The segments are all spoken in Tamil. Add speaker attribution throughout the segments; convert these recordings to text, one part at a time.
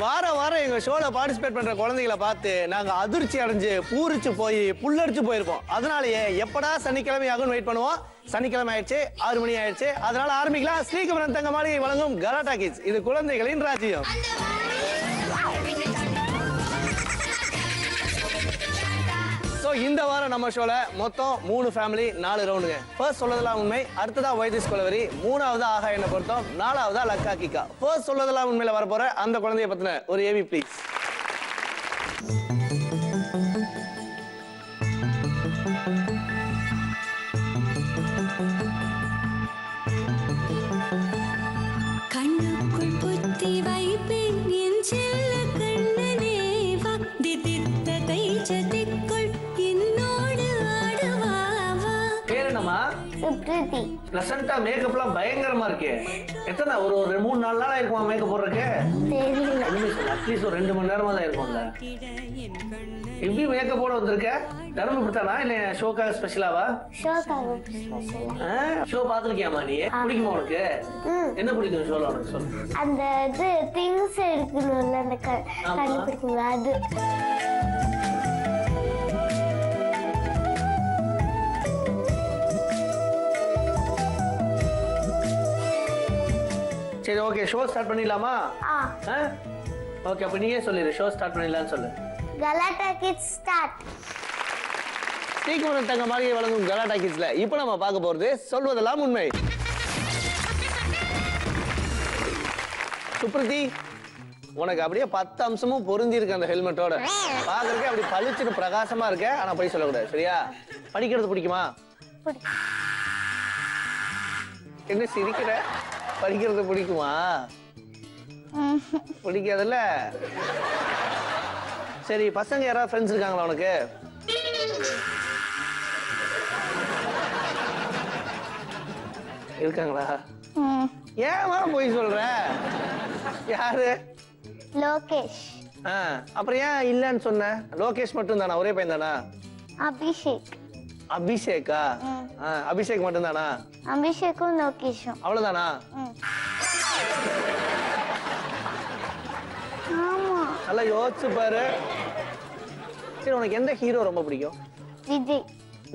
Speaker 1: வாரம் எங்க ஷோல பார்ட்டிசிபேட் பண்ற குழந்தைகளை பார்த்து நாங்க அதிர்ச்சி அடைஞ்சு பூரிச்சு போய் புல்லடிச்சு போயிருப்போம். அதனாலயே எப்படா சனிக்கிழமை ஆகும்னு வெயிட் பண்ணுவோம். சனிக்கிழமை ஆயிடுச்சு, 6 மணி ஆயிடுச்சு. அதனால ஆரம்பிக்கலாம். ஸ்ரீகுமரன் தங்க மாளிகை வழங்கும் கலாட்டா கிட்ஸ். இது குழந்தைகளின் ராஜ்யம். இந்த வாரம் நம்ம ஷோல மொத்தம் 3 ஃபேமிலி 4 ரவுண்டுங்க. ஃபர்ஸ்ட் சொல்லதெல்லாம் உண்மை, அடுத்ததா வைத்திஸ் கொலவரி, மூணாவதா ஆகா என்ன பொருத்தம், நாலாவதா லக்கா கிக்கா. ஃபர்ஸ்ட் சொல்லதெல்லாம் உண்மையில வரப்போற அந்த குழந்தைய பத்தின ஒரு ஏவி ப்ளீஸ்.
Speaker 2: கண்ணுக்குள் புத்தி வைப்பேன் என் செல்ல கண்ணனே வா திதித்ததை சதிக்குள் என்னோடு ஆடுவாவா.
Speaker 1: பேர் என்னம்மா?
Speaker 3: சுப்ரீதி.
Speaker 1: பிளசண்டா மேக்கப்லாம் பயங்கரமா இருக்கு. எத்தனை ஒரு 3-4 நாளா இருக்குமா மேக்கப் போடுறதுக்கு?
Speaker 3: தெரியல.
Speaker 1: அட்லீஸ்ட் ஒரு 2 மணி நேரமா தான் இருக்கும்ல. எப்படி மேக்கப் போட வந்திருக்க? தர்ம பிடித்தானா இல்ல ஷோக்காக ஸ்பெஷலாவா?
Speaker 3: ஷோக்காக ஸ்பெஷலா.
Speaker 1: ஷோ பாத்துக்கியாமா நீ? பிடிக்குமா உனக்கு? என்ன பிடிக்கும் ஷோல உனக்கு சொல்லு.
Speaker 3: அந்த இது திங்ஸ் எடுக்கணும்ல, அந்த கண்டுபிடிக்கணும் அது.
Speaker 1: சரி ஓகே, ஷோ ஸ்டார்ட் பண்ணிடலாமா? ஓகே, அப்ப நீயே சொல்லிடு, ஷோ ஸ்டார்ட் பண்ணிடலாம்னு சொல்லு.
Speaker 3: கலாட்டா கிட்ஸ் ஸ்டார்ட்.
Speaker 1: ஸ்ரீகுமரன் தங்க மாளிகை வழங்கும் கலாட்டா கிட்ஸ்ல இப்போ நம்ம பார்க்க போறது சொல்வதெல்லாம் உண்மை. சுப்ரீதி, உனக்கு அப்படியே 10 அம்சமும் பொருந்தி இருக்கு அந்த ஹெல்மெட்டோட. பாக்குறதுக்கு அப்படி பளிச்சுன்னு பிரகாசமா இருக்க. ஆனா போய் சொல்லக்கூடாது, சரியா? படிக்கிறது பிடிக்குமா? என்ன சிரிக்கிற? படிக்கிறது பிடிக்குமா? பிடிக்காதுல்ல? சரி, பசங்க யாராவது ஃப்ரெண்ட்ஸ் இருக்காங்களா உனக்கு? இருக்காங்களா? ஏமா போய் சொல்ற? யாரு?
Speaker 3: லோகேஷ்.
Speaker 1: அப்புறம் ஏன் இல்லன்னு சொன்ன? லோகேஷ் மட்டும் தானா? ஒரே பையன் தானா?
Speaker 3: அபிஷேக்.
Speaker 1: அபிஷேக்கா? அபிஷேக் மட்டும் தானா?
Speaker 3: அபிஷேக்கும் லோகேஷும்.
Speaker 1: அவ்வளவுதானா?
Speaker 3: ஆமா.
Speaker 1: நல்லா யோசிச்சு பாரு. சரி, உனக்கு எந்த ஹீரோ ரொம்ப பிடிக்கும்?
Speaker 3: விஜய்.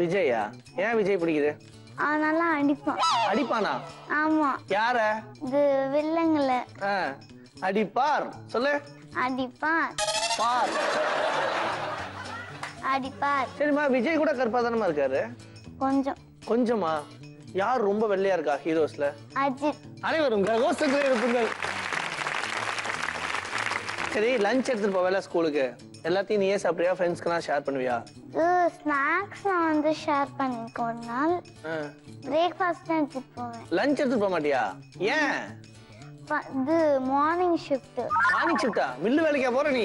Speaker 1: விஜயா? ஏன் விஜய் பிடிக்குது?
Speaker 3: அவனால அடிப்பான்.
Speaker 1: அடிப்பானா?
Speaker 3: ஆமா.
Speaker 1: யார?
Speaker 3: இது வில்லங்கள.
Speaker 1: அடிப்பார் சொல்லு.
Speaker 3: அடிப்பார்.
Speaker 1: பார்.
Speaker 3: அடிப்பார்.
Speaker 1: சரிம்மா, விஜய் கூட கருப்பாதானமா இருக்காரு?
Speaker 3: கொஞ்சம்.
Speaker 1: கொஞ்சமா? யார் ரொம்ப வெள்ளையா இருக்கா ஹீரோஸ்ல?
Speaker 3: அஜித்.
Speaker 1: அனைவரும் கரகோஷங்களை எழுப்புங்கள். சரி, லஞ்ச் எடுத்துட்டு போவேல ஸ்கூலுக்கு, எல்லாத்தையும் நீயே சாப்பிடுவியா? ஃப்ரெண்ட்ஸ்க்கெல்லாம் ஷேர் பண்ணுவியா?
Speaker 3: ஸ்நாக்ஸ் நான் வந்து ஷேர் பண்ணிருக்கேன் ஒரு நாள். பிரேக்ஃபாஸ்ட் தான் எடுத்துட்டு போவேன்.
Speaker 1: லஞ்ச் எடுத்துட்டு போக மாட்டியா? ஏன்?
Speaker 3: இது மார்னிங் ஷிஃப்ட்.
Speaker 1: மார்னிங் ஷிஃப்டா? மில்லு வேலைக்கா போற நீ?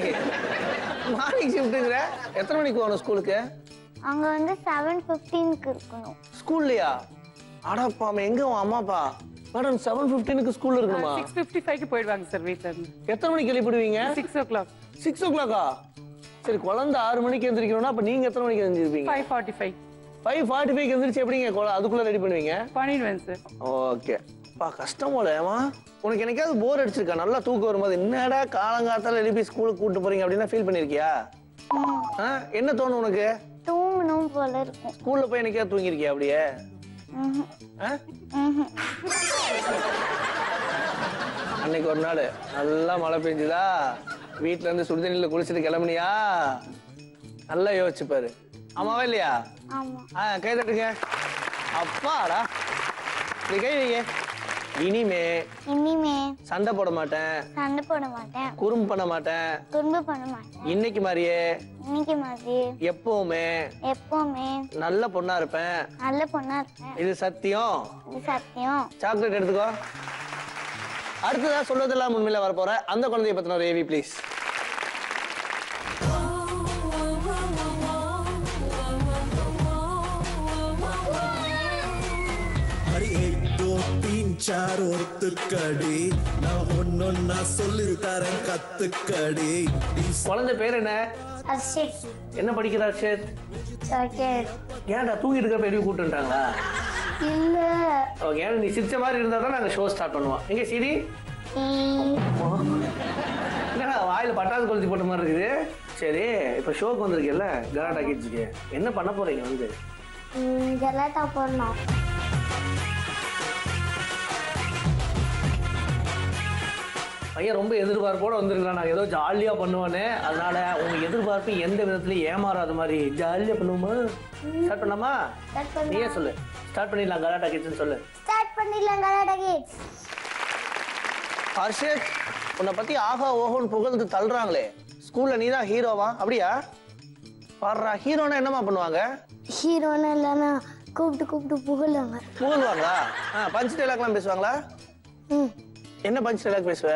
Speaker 1: மார்னிங் ஷிஃப்ட்ங்கற? எத்தனை மணிக்கு போகணும் ஸ்கூலுக்கு?
Speaker 3: அங்க வந்து 7:15க்கு இருக்கணும்.
Speaker 1: ஸ்கூல்லையா? அடப்பாமே, எங்க உன் அம்மாப்பா? மேடம் 7:15க்கு ஸ்கூல்ல இருக்கணுமா?
Speaker 4: 6:55க்கு போயிடுவாங்க சார் வீட்ல இருந்து.
Speaker 1: எத்தனை மணிக்கு எழுப்பிடுவீங்க?
Speaker 4: 6 o'clock.
Speaker 1: 6 o'clockா? சரி, குழந்தை 6 மணிக்கு எந்திரிக்கணும்னா அப்ப நீங்க எத்தனை மணிக்கு எந்திரிப்பீங்க?
Speaker 4: 5:45.
Speaker 1: 5:45க்கு எந்திரிச்சு எப்படிங்க அதுக்குள்ள ரெடி பண்ணுவீங்க?
Speaker 4: பண்ணிடுவேன் சார்.
Speaker 1: ஓகே. பா, கஷ்டம் போலமா. உனக்கு என்னைக்காவது போர் அடிச்சிருக்கா? நல்லா தூக்கம் வரும்போது என்னடா காலங்காத்தால எழுப்பி ஸ்கூலுக்கு கூட்டு போறீங்க அப்படின்னு ஃபீல் பண்ணிருக்கியா? என்ன தோணும் உனக்கு?
Speaker 3: தூங்கணும் போல இருக்கும்.
Speaker 1: ஸ்கூல்ல போய் என்னைக்காவது தூங்கிருக்கியா அப்படியே? அன்னைக்கு ஒரு நாள் நல்லா மழை பெஞ்சுதா, வீட்டுல இருந்து சுடுதண்ணில குளிச்சுட்டு கிளம்புனியா? நல்லா யோசிச்சு பாரு. ஆமாவா இல்லையா? கை தட்டுங்க. அப்பாடா, கை வைங்க. இனிமே சண்டை போட மாட்டேன், குறும்பு பண்ண மாட்டேன், இன்னைக்கு மாதிரியே எப்பவுமே நல்ல பொண்ணா இருப்பேன். இது சத்தியம். சாக்லேட் எடுத்துக்கோ. அடுத்ததா சொல்றதெல்லாம் உண்மையில வரப்போற அந்த குழந்தைய பத்தின ஒரு ஏவி ப்ளீஸ்.
Speaker 5: சார் ஒருத்துக்கடி, நான் ஒன்னொன்னா சொல்லிருக்காரன் கத்துக்கடி.
Speaker 1: குழந்தை பேர் என்ன?
Speaker 3: அர்ஷித்.
Speaker 1: என்ன படிக்கிறா அர்ஷித்?
Speaker 3: செகண்ட்.
Speaker 1: ஏன்டா தூங்கிட்டு இருக்க பெரிய கூட்டுட்டாங்களா?
Speaker 3: இல்ல.
Speaker 1: ஓகே, நீ சிரிச்ச மாதிரி இருந்தா தான் நாங்க ஷோ ஸ்டார்ட் பண்ணுவோம். எங்க சிரி? என்னடா வாயில பட்டாசு கொளுத்தி போட்ட மாதிரி இருக்குது. சரி இப்ப ஷோக்கு வந்திருக்கேல்ல கலாட்டா கிட்ஸுக்கு, என்ன பண்ண போறீங்க வந்து?
Speaker 3: கலாட்டா போடணும்.
Speaker 1: பையன் ரொம்ப எதிர்பார்ப்போட வந்திருக்கலாம், நான் ஏதோ ஜாலியா பண்ணுவேன்னு. அதனால உங்க எதிர்பார்ப்பு எந்த விதத்துலயும் ஏமாறாத மாதிரி ஜாலியா பண்ணுவோமா? ஸ்டார்ட் பண்ணலாமா? நீயே சொல்லு. ஸ்டார்ட் பண்ணிடலாம் கலாட்டா கிட்ஸ்னு சொல்லு.
Speaker 3: ஸ்டார்ட் பண்ணிடலாம் கலாட்டா கிட்ஸ்.
Speaker 1: ஹர்ஷித், உன்னை பத்தி ஆகா ஓஹோன்னு புகழ்ந்து தள்ளுறாங்களே, ஸ்கூல்ல நீ தான் ஹீரோவா? அப்படியா? பாடுறா, ஹீரோனா என்னமா பண்ணுவாங்க?
Speaker 3: ஹீரோனா இல்லைன்னா கூப்பிட்டு புகழுவாங்க.
Speaker 1: புகழ்வாங்களா? பஞ்ச் டைலாக்லாம் பேசுவாங்களா? என்ன பஞ்ச் டைலாக் பேசுவ?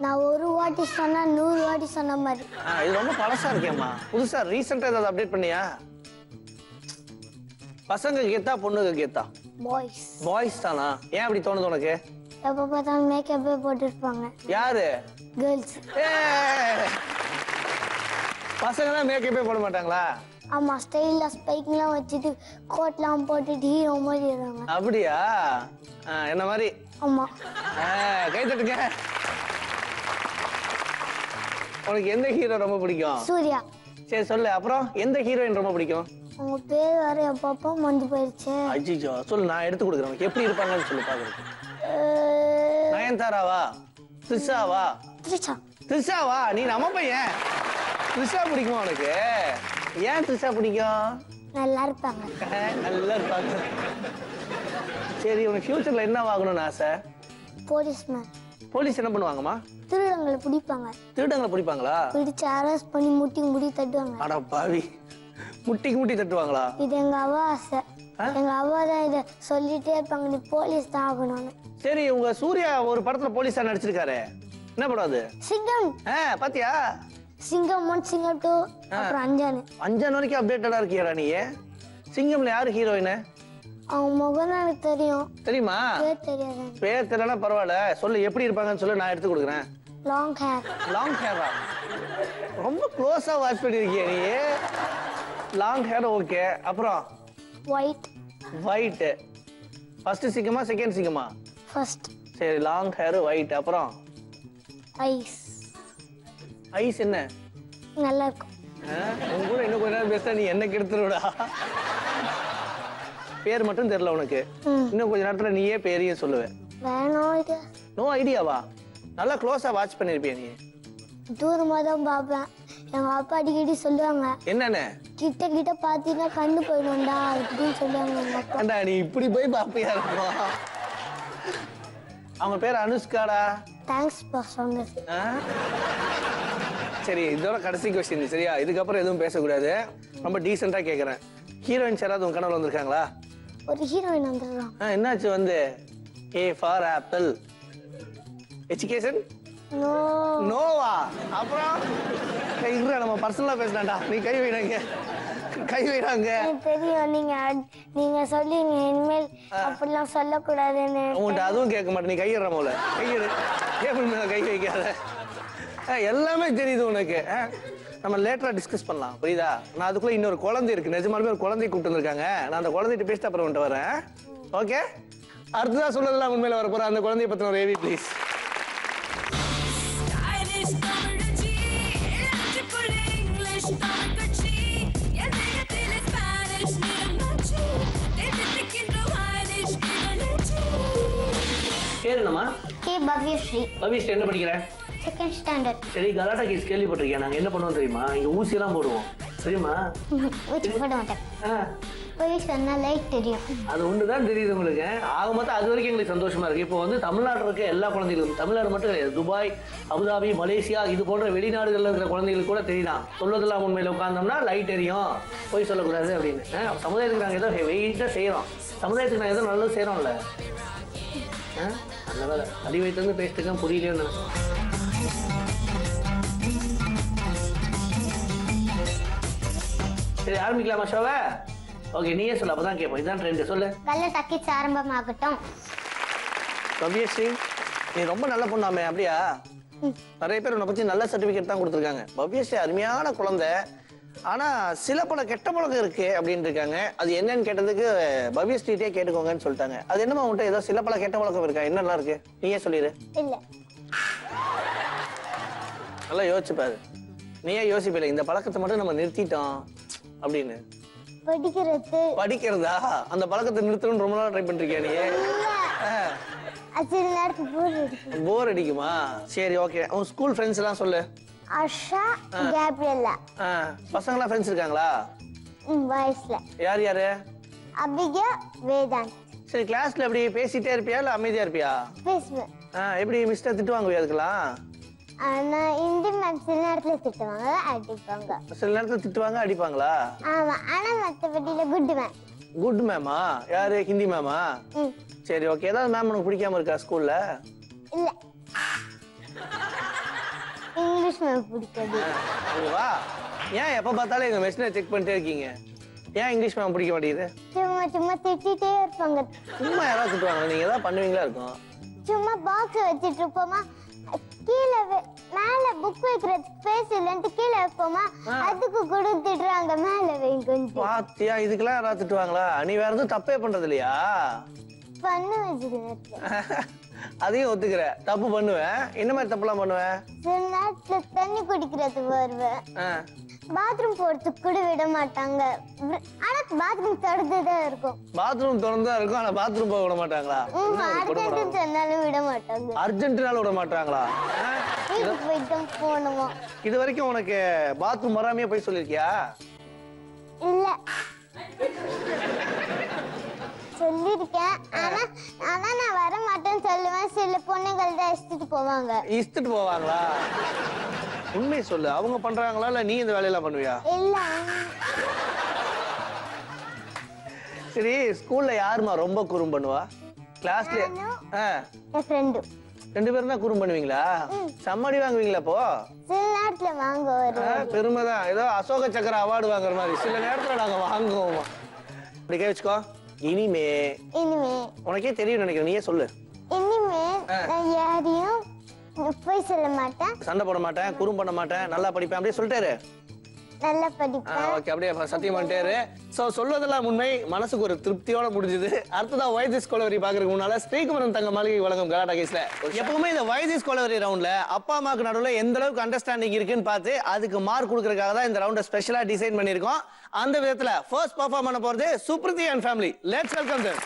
Speaker 3: நான் ஒரு வாட்டி சொன்னா 100 வாட்டி சொன்ன மாதிரி.
Speaker 1: இது ரொம்ப பழசா இருக்கேம்மா. புதுசா ரீசெண்டா ஏதாவது அப்டேட் பண்ணியா? பசங்க கேத்தா பொண்ணுங்க கேத்தா?
Speaker 3: பாய்ஸ்.
Speaker 1: பாய்ஸ் தானா? ஏன் அப்படி தோணுது உனக்கு?
Speaker 3: எப்ப பார்த்தாலும் மேக்கப்பே போட்டுருப்பாங்க.
Speaker 1: யாரு?
Speaker 3: கேர்ள்ஸ்.
Speaker 1: பசங்க தான் மேக்கப்பே போட மாட்டாங்களா?
Speaker 3: ஆமா, ஸ்டைலா ஸ்பைக்லாம் வச்சுட்டு கோட்லாம் போட்டுட்டு ஹீரோ மாதிரி இருக்காங்க.
Speaker 1: அப்படியா? என்ன மாதிரி?
Speaker 3: ஆமா.
Speaker 1: கை தட்டுங்க. உனக்கு எந்த ஹீரோ ரொம்ப பிடிக்கும்?
Speaker 3: சூர்யா.
Speaker 1: சரி சொல்லு. அப்புறம் எந்த ஹீரோயின் ரொம்ப பிடிக்கும்?
Speaker 3: உங்க பேர் வேற எப்பப்போ மறந்து போயிருச்சு.
Speaker 1: அஜிஜோ சொல்லு, நான் எடுத்து கொடுக்குறேன். உனக்கு எப்படி இருப்பாங்கன்னு சொல்லு பாக்குறேன். நயன்தாராவா? த்ரிஷாவா? த்ரிஷாவா? நீ நம்ம பையன். த்ரிஷா பிடிக்குமா உனக்கு? ஏன் த்ரிஷா பிடிக்கும்?
Speaker 3: நல்லா இருப்பாங்க.
Speaker 1: நல்லா இருப்பாங்க. சரி, உனக்கு ஃபியூச்சர்ல என்ன ஆகணும்னு ஆசை?
Speaker 3: போலீஸ்மேன்.
Speaker 1: போலீஸ் என்ன பண்ணுவாங்கம்மா?
Speaker 3: திருடங்களை பிடிப்பாங்க.
Speaker 1: திருடங்களை பிடிப்பாங்களா?
Speaker 3: பிடிச்சு அரெஸ்ட் பண்ணி முட்டி தட்டுவாங்க.
Speaker 1: அட பாவி, முட்டி தட்டுவாங்களா?
Speaker 3: இது எங்க அவ ஆசை. எங்க அவ தான் இதை சொல்லிட்டே இருப்பாங்க, நீ போலீஸ் தான் ஆகணும்னு.
Speaker 1: சரி, உங்க சூர்யா ஒரு படத்துல போலீஸா நடிச்சிருக்காரு. என்ன படம் அது?
Speaker 3: சிங்கம்.
Speaker 1: பாத்தியா?
Speaker 3: சிங்கம் 1, சிங்கம் 2, அப்புறம் அஞ்சான்
Speaker 1: வரைக்கும் அப்டேட்டடா இருக்கியா நீ? சிங்கம்ல யாரு ஹீரோயின்?
Speaker 3: அவங்க முகம் தான் எனக்கு தெரியும்.
Speaker 1: தெரியுமா?
Speaker 3: பேர் தெரியாது.
Speaker 1: பேர் தெரியலனா பரவாயில்ல, சொல்லு எப்படி இருப்பாங்கன்னு சொல்லு, நான் எடுத்து கொடுக்குறேன்.
Speaker 3: Long hair.
Speaker 1: லாங் ஹேரா? ரொம்ப க்ளோஸா வாட்ச் பண்ணிருக்கிய நீ. Long hair okay. அப்புறம்
Speaker 3: ஒயிட்.
Speaker 1: ஒயிட். ஃபர்ஸ்ட் சிங்கமா செகண்ட் சிங்கமா?
Speaker 3: ஃபர்ஸ்ட்.
Speaker 1: சரி, லாங் ஹேர் ஒயிட். அப்புறம்
Speaker 3: ஐஸ்.
Speaker 1: ஐஸ் என்ன?
Speaker 3: நல்லா இருக்கும்.
Speaker 1: உங்க கூட இன்னும் கொஞ்ச நேரம் பேசினா நீ என்ன கெடுத்துருடா. பேர் மட்டும் தெரியல உனக்கு. இன்னும் கொஞ்ச நேரத்துல நீயே பேரையும் சொல்லுவேன். நோ ஐடியாவா? நல்லா க்ளோஸா வாட்ச் பண்ணிருப்பிய நீ.
Speaker 3: தூரமா தான் பாப்பேன். எங்க அப்பா அடிக்கடி சொல்லுவாங்க,
Speaker 1: என்னன்னு?
Speaker 3: கிட்ட பாத்தீங்கன்னா கண்ணு போயிடும்டா அப்படின்னு சொல்லுவாங்க எங்க அப்பா.
Speaker 1: நீ இப்படி போய் பாப்பியா இருக்கும். அவங்க பேர் அனுஷ்காடா.
Speaker 3: தேங்க்ஸ் பாஸ் சொன்னது.
Speaker 1: சரி, இதோட கடைசி கொஸ்டின் சரியா? இதுக்கப்புறம் எதுவும் பேசக்கூடாது. ரொம்ப டீசெண்டா கேக்குறேன். ஹீரோயின்ஸ் யாராவது உங்க கனவுல வந்திருக்காங்களா?
Speaker 3: ஒரு ஹீரோயின் வந்துடுறான்.
Speaker 1: என்னாச்சு வந்து? A for apple. Education?
Speaker 3: No.
Speaker 1: நோவா? அப்புறம் இல்ல, நம்ம பர்சனலா பேசலாம்டா. நீ கை வைடாங்க.
Speaker 3: தெரியும், நீங்க சொல்லிங்க இனிமேல் அப்படிலாம் சொல்லக்கூடாதுன்னு.
Speaker 1: உன்கிட்ட அதுவும் கேட்க மாட்டேன். நீ கையிடுற போல. கையிடு. டேபிள் மேல கை வைக்காத. எல்லாமே தெரியுது உனக்கு. நம்ம லேட்டரா டிஸ்கஸ் பண்ணலாம், புரியுதா? நான் அதுக்குள்ள இன்னொரு குழந்தை இருக்கு. நிஜமாலுமே ஒரு குழந்தைய கூப்பிட்டு வந்திருக்காங்க. நான் அந்த குழந்தைகிட்ட பேசிட்டு அப்புறம் வந்துட்டு வரேன். ஓகே? அடுத்ததா சொன்னதெல்லாம் உண்மையில வர போற அந்த குழந்தைய பத்தின ஒரு ஏவி ப்ளீஸ். பேர் என்னம்மா?
Speaker 3: பவ்யஸ்ரீ.
Speaker 1: பவ்யஸ்ரீ என்ன படிக்கிற?
Speaker 3: Second standard.
Speaker 1: சரி, கலாட்டா கேஸ் கேள்விப்பட்டிருக்கேன். நாங்க என்ன பண்ணுவோம் தெரியுமா? இங்க ஊசி எல்லாம் போடுவோம். தெரியுமா?
Speaker 3: போட மாட்டேன். போலீஸ் வந்தா லைட் தெரியும்.
Speaker 1: அது ஒண்ணுதான் தெரியுது உங்களுக்கு. ஆக மொத்தம் அது வரைக்கும் எங்களுக்கு சந்தோஷமா இருக்கு. இப்போ வந்து தமிழ்நாட்டில் இருக்க எல்லா குழந்தைகளுக்கும், தமிழ்நாடு மட்டும் கிடையாது, துபாய், அபுதாபி, மலேசியா இது போன்ற வெளிநாடுகளில் இருக்கிற குழந்தைகளுக்கு கூட தெரியுதான். சொல்வதெல்லாம் உண்மையில உட்கார்ந்தோம்னா லைட் எரியும், போய் சொல்லக்கூடாது அப்படின்னு. சமுதாயத்துக்கு நாங்கள் ஏதோ வெயிட்டாக செய்யறோம். சமுதாயத்துக்கு நாங்கள் ஏதோ நல்லது செய்யறோம்ல. அந்த வேலை அடி வைத்து பேசிட்டு புரியலையோன்னு. சரி, ஆரம்பிக்கலாமா ஷோவை? ஓகே, நீயே சொல்லு, அப்பதான் கேட்போம். இதான் ட்ரெண்ட். சொல்லு.
Speaker 3: கலாட்டா கிட்ஸ் ஆரம்பமாகட்டும்.
Speaker 1: பவ்யஸ்ரீ, நீ ரொம்ப நல்ல பொண்ணாமே. அப்படியா? நிறைய பேர் உன்னை பத்தி நல்ல சர்டிபிகேட் தான் கொடுத்துருக்காங்க. பவ்யஸ்ரீ அருமையான குழந்தை, ஆனா சில பல கெட்ட பழக்கம் இருக்கு அப்படின்னு இருக்காங்க. அது என்னன்னு கேட்டதுக்கு பவ்யஸ்ரீட்டே கேட்டுக்கோங்கன்னு சொல்லிட்டாங்க. அது என்னமா உன்ட்ட ஏதோ சில பல கெட்ட பழக்கம் இருக்கா? என்னெல்லாம் இருக்கு? நீயே சொல்லிடு.
Speaker 3: இல்ல.
Speaker 1: நல்லா யோசிச்சு பாரு. நீயே யோசிப்பில்லை இந்த பழக்கத்தை மட்டும் நம்ம நிறுத்திட்டோம் அப்படின்னு. படிக்கிறதா? அந்த பழக்கத்தை நிறுத்தணும்னு ரொம்ப நாள் ட்ரை பண்ணிருக்கியா நீ? போர் அடிக்குமா? சரி ஓகே. உன் ஸ்கூல் ஃப்ரெண்ட்ஸ் எல்லாம் சொல்லு.
Speaker 3: ஆஷா, கேப்ரியலா.
Speaker 1: பசங்களா ஃப்ரெண்ட்ஸ் இருக்காங்களா?
Speaker 3: பாய்ஸ்ல.
Speaker 1: யார் யாரு?
Speaker 3: அபிகா, வேதாந்த்.
Speaker 1: சரி கிளாஸ்ல எப்படி பேசிட்டே இருப்பியா இல்ல அமைதியா இருப்பியா?
Speaker 3: பேசுவேன்.
Speaker 1: எப்படி மிஸ்டர் திட்டுவாங்க அதுக்கெல்லாம்?
Speaker 3: ஆனா ஹிந்தி மேம் சில நேரத்துல திட்டுவாங்க, அடிப்பாங்க.
Speaker 1: சில நேரத்துல திட்டுவாங்க அடிப்பாங்களா?
Speaker 3: ஆமா, ஆனா மத்தபடியில குட் மேம்.
Speaker 1: குட் மேமா? யாரு? ஹிந்தி மேமா? சரி ஓகே. ஏதாவது மேம் உனக்கு பிடிக்காம இருக்கா ஸ்கூல்ல?
Speaker 3: இல்ல, இங்கிலீஷ் மேம் பிடிக்காது.
Speaker 1: வா. ஏன் எப்ப பார்த்தாலும் எங்க மெஷினை செக் பண்ணிட்டே இருக்கீங்க? ஏன் இங்கிலீஷ் மேம் பிடிக்க மாட்டேங்குது?
Speaker 3: சும்மா சும்மா திட்டிட்டே இருப்பாங்க.
Speaker 1: சும்மா யாராவது திட்டுவாங்க, நீங்க ஏதாவது பண்ணுவீங்களா இருக்கும்?
Speaker 3: சும்மா பாக்ஸ் வச்சிட்டு இருப்போமா, கீழே மேல புக் வைக்கிறதுக்கு ஸ்பேஸ் இல்லன்ட்டு கீழே வைப்போமா, அதுக்கு கூட திட்டுறாங்க மேல வைங்க.
Speaker 1: பாத்தியா, இதுக்கெல்லாம் யாராவது திட்டுவாங்களா? நீ வேற எதுவும் தப்பே பண்றது இல்லையா?
Speaker 3: பண்ணு வச்சுக்கிறேன்.
Speaker 1: அதையும் ஒத்துக்கிற, தப்பு பண்ணுவேன். என்ன மாதிரி தப்புலாம் பண்ணுவேன்?
Speaker 3: சில நேரத்துல தண்ணி குடிக்கிறது வருவேன், பாத்ரூம் போறதுக்கு கூட விட மாட்டாங்க. ஆனா பாத்ரூம் திறந்துதான் இருக்கும்.
Speaker 1: பாத்ரூம் திறந்துதான் இருக்கும், ஆனா பாத்ரூம் போக விட மாட்டாங்களா?
Speaker 3: அர்ஜென்ட் சொன்னாலும் விட மாட்டாங்க.
Speaker 1: அர்ஜென்ட்னால விட மாட்டாங்களா?
Speaker 3: வீட்டுக்கு போயிட்டு போகணுமா?
Speaker 1: இது வரைக்கும் உனக்கு பாத்ரூம் வராமையே போய் சொல்லிருக்கியா?
Speaker 3: இல்ல, சொல்லிருக்கேன். ஆனா நான் வர மாட்டேன்னு சொல்லுவேன். சில பொண்ணுகள் தான் இஷ்டிட்டு போவாங்க.
Speaker 1: இஷ்டிட்டு போவாங்களா? உண்மை சொல்லு, அவங்க பண்றாங்களா இல்ல நீ இந்த வேலையெல்லாம் பண்ணுவியா?
Speaker 3: இல்ல.
Speaker 1: சரி, ஸ்கூல்ல யாருமா ரொம்ப குறும் பண்ணுவா கிளாஸ்ல?
Speaker 3: என் ஃப்ரெண்டு.
Speaker 1: ரெண்டு பேரும் தான் குறும் பண்ணுவீங்களா? சம்மடி வாங்குவீங்களா? அப்போ
Speaker 3: சில நேரத்துல வாங்க வரும்.
Speaker 1: பெருமைதான், ஏதோ அசோக சக்கர அவார்டு வாங்குற மாதிரி சில நேரத்துல நாங்க வாங்குவோம். இப்படி கை வச்சுக்கோ. இனிமே உனக்கே தெரியும் நினைக்கிறேன், நீயே சொல்லு.
Speaker 3: இனிமே நான் யாரையும் போய் சொல்ல மாட்டேன்,
Speaker 1: சண்டை போட மாட்டேன், குறும் பண்ண மாட்டேன், நல்லா படிப்பேன், அப்படியே சொல்லிட்டாரு.
Speaker 3: நல்லா படிப்பேன்.
Speaker 1: ஓகே, அப்படியே சத்தியம் பண்ணிட்டாரு. சோ சொல்வதெல்லாம் உண்மை, மனசுக்கு ஒரு திருப்தியோட முடிஞ்சது. அடுத்ததா வைதிஸ் கொலவரி பாக்குறதுக்கு முன்னால ஸ்ரீகுமரன் தங்க மாளிகை வழங்கும் கலாட்டா கேஸ்ல எப்பவுமே இந்த வைதிஸ் கொலவரி ரவுண்ட்ல அப்பா அம்மாக்கு நடுவுல எந்த அளவுக்கு அண்டர்ஸ்டாண்டிங் இருக்குன்னு பார்த்து அதுக்கு மார்க் கொடுக்கறதுக்காக தான் இந்த ரவுண்ட ஸ்பெஷலா டிசைன் பண்ணிருக்கோம். அந்த விதத்துல ஃபர்ஸ்ட் பெர்ஃபார்ம் பண்ண போறது Supriti and family. Let's welcome them.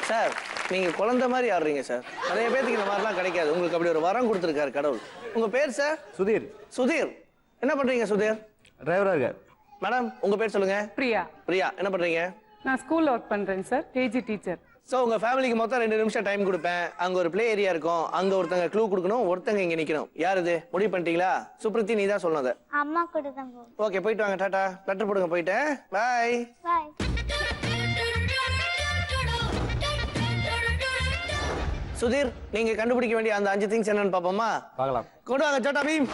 Speaker 1: Sir, நீங்க குழந்தை மாதிரி ஆடுறீங்க சார். நிறைய பேருக்கு இந்த மாதிரிலாம் கிடைக்காது. உங்களுக்கு அப்படி ஒரு வரம் கொடுத்துருக்காரு கடவுள். உங்க பேர் சார்?
Speaker 6: சுதீர்.
Speaker 1: சுதீர், என்ன பண்றீங்க சுதீர்?
Speaker 6: டிரைவரா இருக்கார்.
Speaker 1: மேடம், உங்க பேர் சொல்லுங்க.
Speaker 4: பிரியா.
Speaker 1: பிரியா, என்ன பண்றீங்க?
Speaker 4: நான் ஸ்கூல்ல ஒர்க் பண்றேன் சார், கேஜி டீச்சர்.
Speaker 1: சோ உங்க ஃபேமிலிக்கு மொத்தம் 2 நிமிஷம் டைம் கொடுப்பேன். அங்க ஒரு ப்ளே ஏரியா இருக்கும், அங்க ஒருத்தங்க க்ளூ கொடுக்கணும், ஒருத்தங்க இங்க நிக்கணும். யார் இது? முடிவு பண்ணிட்டீங்களா? சுப்ரிதி, நீ தான் சொல்லணும்.
Speaker 3: அம்மா கூட தான் போகும்.
Speaker 1: ஓகே, போயிட்டு வாங்க. டாடா. லெட்டர் போடுங்க. போயிட்டேன். By
Speaker 3: by.
Speaker 1: சுதீர், நீங்க கண்டுபிடிக்க வேண்டிய அந்த 5 திங்ஸ் என்னன்னு பாப்போமா?
Speaker 6: பார்க்கலாம்.
Speaker 1: கொண்டு வாங்க Chhota Bheem.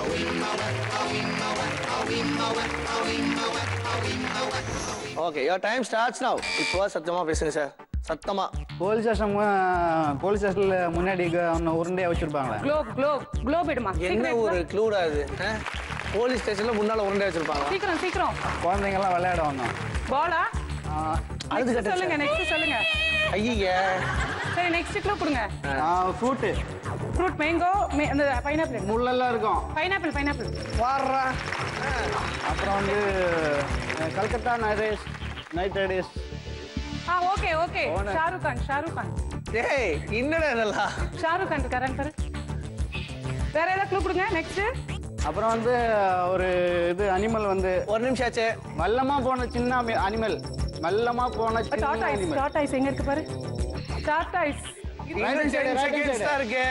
Speaker 1: Okay, your time starts now. இப்போ சத்தமா பேசுங்க சார். சத்தமா.
Speaker 6: போலீஸ் ஸ்டேஷன்ல முன்னாடி உருண்டையா வச்சிருப்பாங்களே.
Speaker 4: குளோப் எடுமா.
Speaker 1: என்ன ஒரு க்ளூடா இது? போலீஸ் ஸ்டேஷன்ல முன்னால உருண்டை வச்சிருப்பாங்க.
Speaker 4: சீக்கிரம்
Speaker 6: குழந்தைங்க எல்லாம் விளையாட வந்தோம்.
Speaker 4: பாலா?
Speaker 1: அடுத்து
Speaker 4: நெக்ஸ்ட் சொல்லுங்க, நெக்ஸ்ட் சொல்லுங்க.
Speaker 1: ஐயே.
Speaker 4: சரி, நெக்ஸ்ட் க்ளூ கொடுங்க.
Speaker 6: ஃப்ரூட்
Speaker 4: மேங்கோ, அந்த பைனாப்பிள்.
Speaker 6: முள்ளெல்லாம் இருக்கும்.
Speaker 4: பைனாப்பிள்.
Speaker 1: வாரா.
Speaker 6: அப்புறம் வந்து Calcutta knight riders.
Speaker 4: Okay. Shahrukh Khan.
Speaker 1: டேய் என்னடா இதெல்லாம்?
Speaker 4: ஷாருக் கான் இருக்காரான்னு பாரு. வேற ஏதாவது க்ளூ கொடுங்க நெக்ஸ்ட்.
Speaker 6: அப்புறம் வந்து ஒரு இது அனிமல் வந்து
Speaker 1: ஒரு நிமிஷம் ஆச்சு.
Speaker 6: மெல்லமா போன சின்ன அனிமல். மெல்லமா போன சின்ன
Speaker 4: டாடாய்ஸ்.
Speaker 6: அனிமல்.
Speaker 4: டாடாய்ஸ் எங்க இருக்கு பாரு. Tortoise.
Speaker 6: Right hand side, right hand side
Speaker 1: இருக்கு.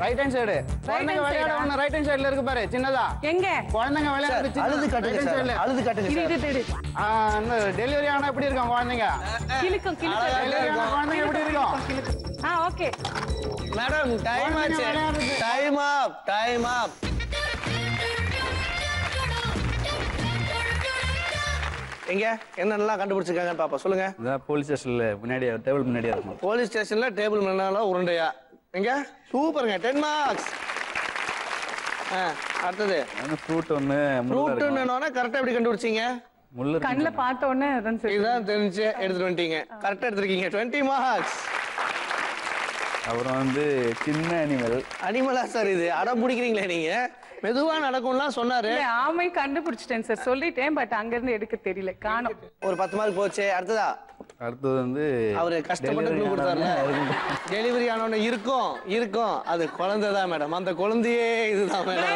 Speaker 6: Right hand side. குழந்தைங்க விளையாடுவாங்க ரைட் ஹேண்ட் சைடுல இருக்கு பாரு சின்னதா.
Speaker 4: எங்க?
Speaker 6: குழந்தைங்க விளையாடுறது
Speaker 1: அழுது காட்டுங்க சார். அழுது காட்டுங்க சார்.
Speaker 4: இது.
Speaker 6: டெலிவரி ஆனா எப்படி இருக்கும் குழந்தைங்க?
Speaker 4: கிலுக்கும்
Speaker 6: டெலிவரி ஆனா குழந்தைங்க எப்படி இருக்கும்?
Speaker 4: ஓகே.
Speaker 1: மேடம் டைம் ஆச்சு. டைம் அப். எங்க என்னென்னலாம் கண்டுபிடிச்சிருக்காங்கன்னு பாப்பா சொல்லுங்க.
Speaker 6: இதான் போலீஸ் ஸ்டேஷன்ல முன்னாடி டேபிள் முன்னாடியே இருக்கும்.
Speaker 1: போலீஸ் ஸ்டேஷன்ல டேபிள் மேல உருண்டையா? எங்க சூப்பருங்க 10 மார்க்ஸ். அடுத்தது
Speaker 6: ஃப்ரூட் ஒன்னு
Speaker 1: ஃப்ரூட்னு கரெக்டா எப்படி கண்டுபிடிச்சீங்க?
Speaker 6: முள்ளு
Speaker 4: கண்ணுல பார்த்த உடனே அதான் சரி.
Speaker 1: இதான் தெரிஞ்சு எடுத்துட்டு வந்துட்டீங்க. கரெக்டா எடுத்துருக்கீங்க 20 மார்க்ஸ்.
Speaker 6: அப்புறம் வந்து சின்ன
Speaker 1: அனிமலா சார் இது? அடம் பிடிக்கிறீங்களே நீங்க. மெதுவா நடக்கும்லாம் சொன்னாரு.
Speaker 4: இல்ல ஆமை கண்டுபிடிச்சிட்டேன் சார் சொல்லிட்டேன். பட் அங்க இருந்து எடுக்க தெரியல காணோம்.
Speaker 1: ஒரு 10 மார்க் போச்சு. அடுத்தது வந்து அவரு கஷ்டப்பட்டு க்ளூ கொடுத்தாருல. டெலிவரி ஆனோன்னு இருக்கும் அது குழந்தை தான் மேடம். அந்த குழந்தையே இதுதான் மேடம்.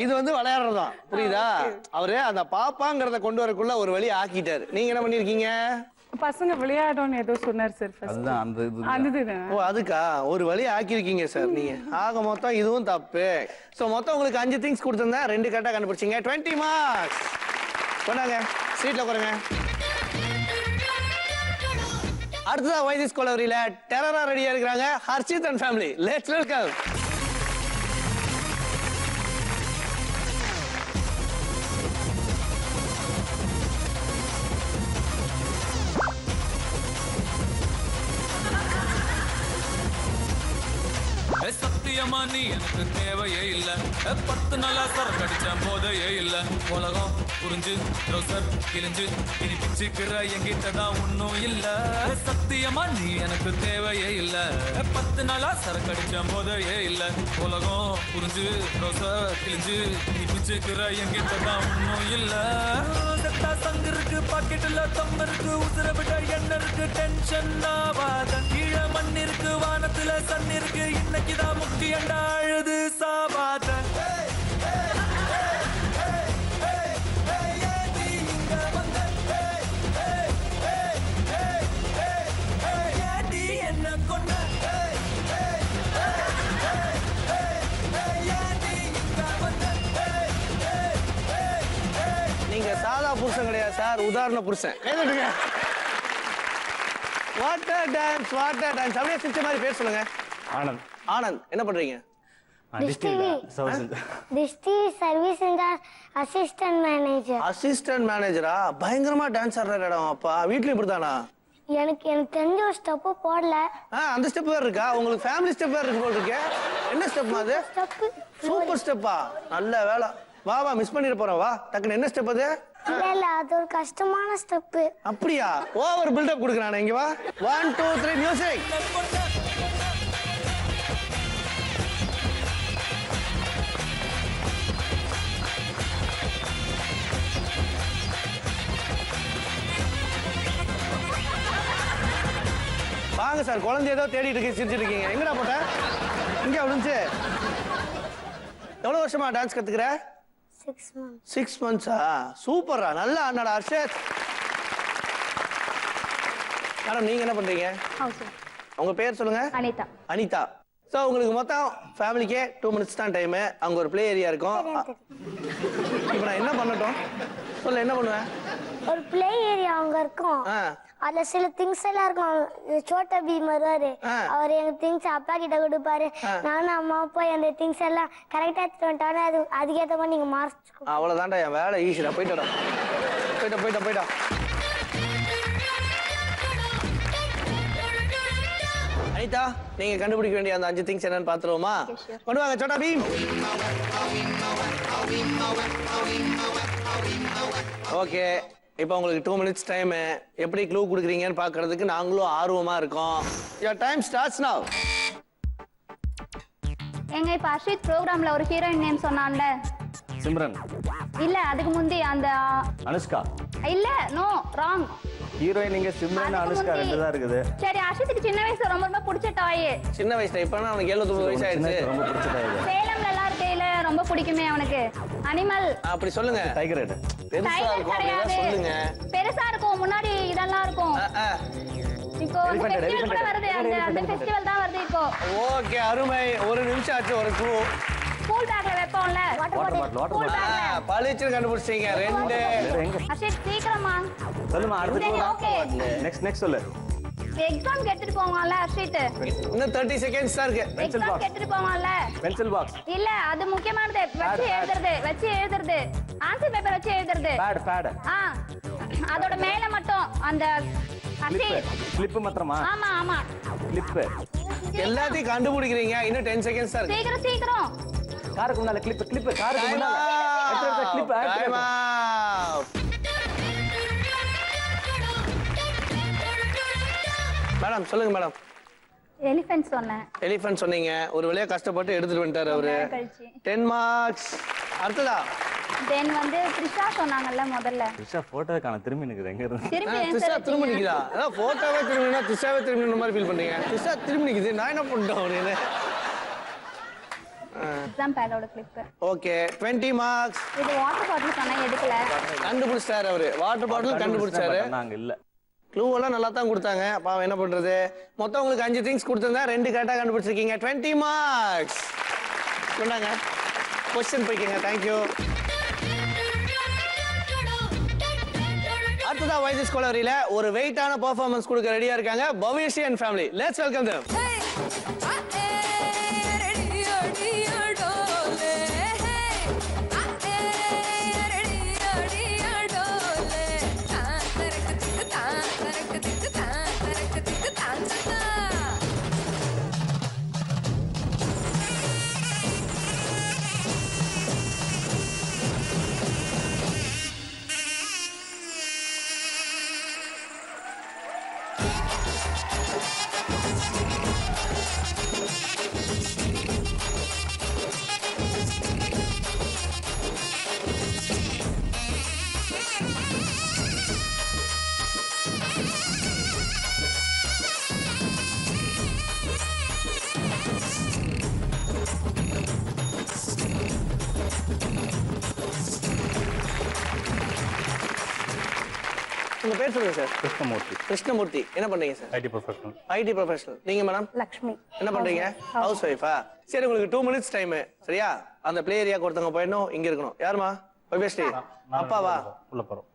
Speaker 1: இது வந்து விளையாடுறதுதான் புரியுதா? அவரு அந்த பாப்பாங்கிறத கொண்டு வரக்குள்ள ஒரு வழி ஆக்கிட்டாரு. நீங்க என்ன பண்ணிருக்கீங்க?
Speaker 4: பசங்க விளையாடணும்னு ஏதோ சொன்னார் சார்.
Speaker 6: அதுதான்
Speaker 4: அந்த இது.
Speaker 1: ஓ அதுக்கா ஒரு வழி ஆக்கிருக்கீங்க சார் நீங்க. ஆக மொத்தம் இதுவும் தப்பு. சோ மொத்தம் உங்களுக்கு 5 திங்ஸ் கொடுத்திருந்தேன். 2 கரெக்டா கண்டுபிடிச்சீங்க. 20 மார்க்ஸ். கொண்டாங்க சீட்ல உட்காருங்க. அடுத்ததா வைதிஸ் கொலவரியில டெரரா ரெடியா இருக்காங்க Harshit and family. Let's welcome.
Speaker 7: சத்தியமா நீ எனக்கு தேவையே இல்ல. 10 நாளா சரக்கு அடிச்ச போதையே இல்ல. உலகம் புரிஞ்சு ரோசர் கிழிஞ்சு இனி பிச்சுக்கிற எங்கிட்ட தான் ஒன்னும் இல்ல. சத்தியமா நீ எனக்கு தேவையே இல்ல. 10 நாளா சரக்கு அடிச்ச போதையே இல்ல. உலகம் புரிஞ்சு ரோசர் கிழிஞ்சு இனி பிச்சுக்கிற எங்கிட்ட தான் ஒன்னும் இல்ல. செத்தா சங்கு இருக்கு பாக்கெட்டுல தம் இருக்கு உசுர விட எண்ணெய் இருக்கு டென்ஷன் ஆவாத. கீழே மண் இருக்கு வானத்துல சன் இருக்கு இன்னைக்குதான் முக்கியண்டா அழுது சாவாத. என்ன கொண்ட
Speaker 1: நீங்க சாதா புருஷன் கிடையாது சார். உதாரண புருஷன். வாட்டர் டான்ஸ் அப்படியே சிரிச்ச மாதிரி பேர் சொல்லுங்க. ஆனந்த் என்ன பண்றீங்க?
Speaker 3: District service assistant manager.
Speaker 1: Assistant மேனேஜரா? பயங்கரமா டான்ஸ் ஆடுற இடம். அப்பா வீட்லயும் இப்படிதானா?
Speaker 3: எனக்கு தெரிஞ்ச ஒரு ஸ்டெப் போடல.
Speaker 1: அந்த ஸ்டெப் வேற இருக்கா? உங்களுக்கு ஃபேமிலி ஸ்டெப் வேற இருக்கு போல இருக்கு. என்ன ஸ்டெப் அது? சூப்பர் ஸ்டெப்பா. நல்ல வேலை. வா மிஸ் பண்ணிட போறோம். வா டக்குன்னு என்ன ஸ்டெப் அது?
Speaker 3: இல்ல அது ஒரு கஷ்டமான ஸ்டெப்.
Speaker 1: அப்படியா? ஓவர் பில்டப் கொடுக்கறானே. இங்க வா. 1 2 3 மியூசிக். வாங்க சார். குழந்தை ஏதோ தேடிட்டு இருக்கு சிரிச்சிட்டு இருக்கீங்க. எங்கடா போட்ட? இங்க விழுந்துச்சு. எவ்வளவு வருஷமா டான்ஸ் கத்துக்கிற?
Speaker 3: 6 months.
Speaker 1: 6 monthsா? சூப்பரா. நல்லா ஆனாடா ஹர்ஷத். மேடம் நீங்க என்ன பண்றீங்க? உங்க பேர் சொல்லுங்க. அனிதா. சோ உங்களுக்கு மொத்தம் ஃபேமிலிக்கே 2 minutes தான் டைம். அங்க ஒரு ப்ளே ஏரியா இருக்கும். இப்போ நான் என்ன பண்ணட்டும்? சொல்ல என்ன பண்ணுவேன்?
Speaker 3: ஒரு ப்ளே ஏரியா அங்க இருக்கும். அதுல சில திங்ஸ் எல்லாம் இருக்கும். சோட்டா பீம் வருவாரு. அவர் எங்க திங்ஸ் அப்பா கிட்ட கொடுப்பாரு. நானும் அம்மா போய் அந்த திங்ஸ் எல்லாம் கரெக்டா எடுத்துட்டு வந்துட்டானே அதுக்கேற்ற மாதிரி நீங்க மார்க்.
Speaker 1: அவ்வளவுதான்டா என் வேலை. ஈஸியா போயிட்டா. அனிதா நீங்க கண்டுபிடிக்க வேண்டிய அந்த 5 திங்ஸ் என்னன்னு பாத்துருவோமா? கொண்டு வாங்க சோட்டா பீம். ஓகே இப்போ உங்களுக்கு 2 minutes டைம். எப்படி க்ளூ கொடுக்குறீங்கன்னு பார்க்கிறதுக்கு நாங்களும் ஆர்வமா இருக்கோம். Your time starts now.
Speaker 8: எங்க இப்ப அர்ஷித் ப்ரோக்ராம்ல ஒரு ஹீரோயின் நேம் சொன்னான்ல.
Speaker 6: சிம்ரன்.
Speaker 8: இல்ல அதுக்கு முந்தி அந்த
Speaker 6: அனுஷ்கா.
Speaker 8: இல்ல நோ ராங்.
Speaker 6: ஹீரோயின் இங்க சிம்ரன் அனுஷ்கா ரெண்டு தான் இருக்குது.
Speaker 8: சரி அர்ஷித்துக்கு சின்ன வயசுல ரொம்ப ரொம்ப பிடிச்ச டாய்.
Speaker 1: சின்ன வயசுல இப்ப அவனுக்கு 79 வயசு ஆயிடுச்சு.
Speaker 6: ரொம்ப பிடிச்ச டாய்.
Speaker 8: சேலம்ல எல்லாம் இருக்கையில ரொம்ப பிடிக்குமே அவனுக்கு. அனிமல்.
Speaker 1: அப்படி சொல்லுங்க.
Speaker 6: Tiger head.
Speaker 1: பெருசா இருக்கும் அப்படியே சொல்லுங்க.
Speaker 8: பெருசா இருக்கும் முன்னாடி இதெல்லாம் இருக்கும். இப்போ ஃபெஸ்டிவல் கூட வருது. அந்த ஃபெஸ்டிவல் தான் வருது இப்போ.
Speaker 1: ஓகே அருமை. ஒரு நிமிஷம் ஆச்சு ஒரு க்ளூ.
Speaker 8: ஸ்கூல் பேக்ல வைப்போம்ல
Speaker 6: வாட்டர் பாட்டில்.
Speaker 1: பளிச்சு கண்டுபிடிச்சீங்க. 2.
Speaker 8: அஷித் சீக்கிரமா.
Speaker 6: சொல்லுமா அடுத்து
Speaker 8: ஓகே.
Speaker 6: நெக்ஸ்ட் சொல்லு.
Speaker 8: எக்ஸாம் எடுத்துட்டு போவாங்கல அஷித்.
Speaker 1: இன்னும் 30 செகண்ட்ஸ் தான் இருக்கு.
Speaker 8: எக்ஸாம் எடுத்துட்டு போவாங்கல.
Speaker 6: Pencil box.
Speaker 8: இல்ல அது முக்கியமானது. வச்சு எழுதுறது. ஆன்சர் பேப்பர் வச்சு எழுதுறது.
Speaker 6: பேட்.
Speaker 8: அதோட மேல மட்டும் அந்த
Speaker 6: கிளிப் மாத்திரமா?
Speaker 8: ஆமா
Speaker 6: கிளிப்.
Speaker 1: எல்லாத்தையும் கண்டுபிடிக்கிறீங்க. இன்னும் 10 செகண்ட்ஸ் தான் இருக்கு.
Speaker 8: சீக்கிரம்.
Speaker 6: காருக்கு முன்னால கிளிப் காருக்கு முன்னால. கிளிப்
Speaker 1: டைம் மேடம் சொல்லுங்க மேடம்.
Speaker 8: எலிஃபென்ட் சொன்னேன்.
Speaker 1: எலிஃபென்ட் சொன்னீங்க. ஒரு வழியா கஷ்டப்பட்டு எடுத்துட்டு வந்துட்டாரு அவரு. 10 மார்க்ஸ். அடுத்ததா
Speaker 8: தென் வந்து த்ரிஷா சொன்னாங்கல்ல முதல்ல.
Speaker 6: த்ரிஷா போட்டோ காண திரும்பி நிக்குது. எங்க இருந்து?
Speaker 1: த்ரிஷா திரும்பி நிக்குதா? அதான் போட்டோவே திரும்பினா த்ரிஷாவே திரும்பின மாதிரி ஃபீல் பண்றீங்க. த்ரிஷா திரும்பி நிக்குது. நான் என்ன பண்ணிட்டேன் அவனே?
Speaker 8: எக்ஸாம் பேடோட கிளிப்.
Speaker 1: Okay 20 marks.
Speaker 8: இது வாட்டர் பாட்டில் சொன்னா எடுக்கல.
Speaker 1: கண்டுபிடிச்சாரு அவரு. வாட்டர் பாட்டில் கண்டுபிடிச்சாரு.
Speaker 6: நாங்க இல்ல.
Speaker 1: க்ளூ எல்லாம் நல்லா தான் கொடுத்தாங்க. பாவம் என்ன பண்றது? மொத்தம் உங்களுக்கு 5 திங்ஸ் கொடுத்திருந்தா 2 கரெக்டா கண்டுபிடிச்சிருக்கீங்க. 20 மார்க்ஸ். சொன்னாங்க. क्वेश्चन போய்க்கங்க. Thank you. அடுத்ததா வைஸ் ஸ்காலரியில ஒரு வெயிட்டான பெர்ஃபார்மன்ஸ் கொடுக்க ரெடியா இருக்காங்க Pavishi and family. Let's welcome them. உங்க பேர் சொல்லுங்க சார். கிருஷ்ணமூர்த்தி. என்ன பண்றீங்க sir?
Speaker 6: IT professional.
Speaker 1: IT professional. நீங்க மேடம்?
Speaker 3: லக்ஷ்மி.
Speaker 1: என்ன பண்றீங்க? ஹவுஸ் ஒய்ஃபா? சரி உங்களுக்கு 2 மினிட்ஸ் டைம். சரியா? அந்த ப்ளே ஏரியாக்கு ஒருத்தங்க போயிடணும். இங்க இருக்கணும். யாருமா? பவிஷ்டி. அப்பாவா?
Speaker 6: உள்ள போறோம்.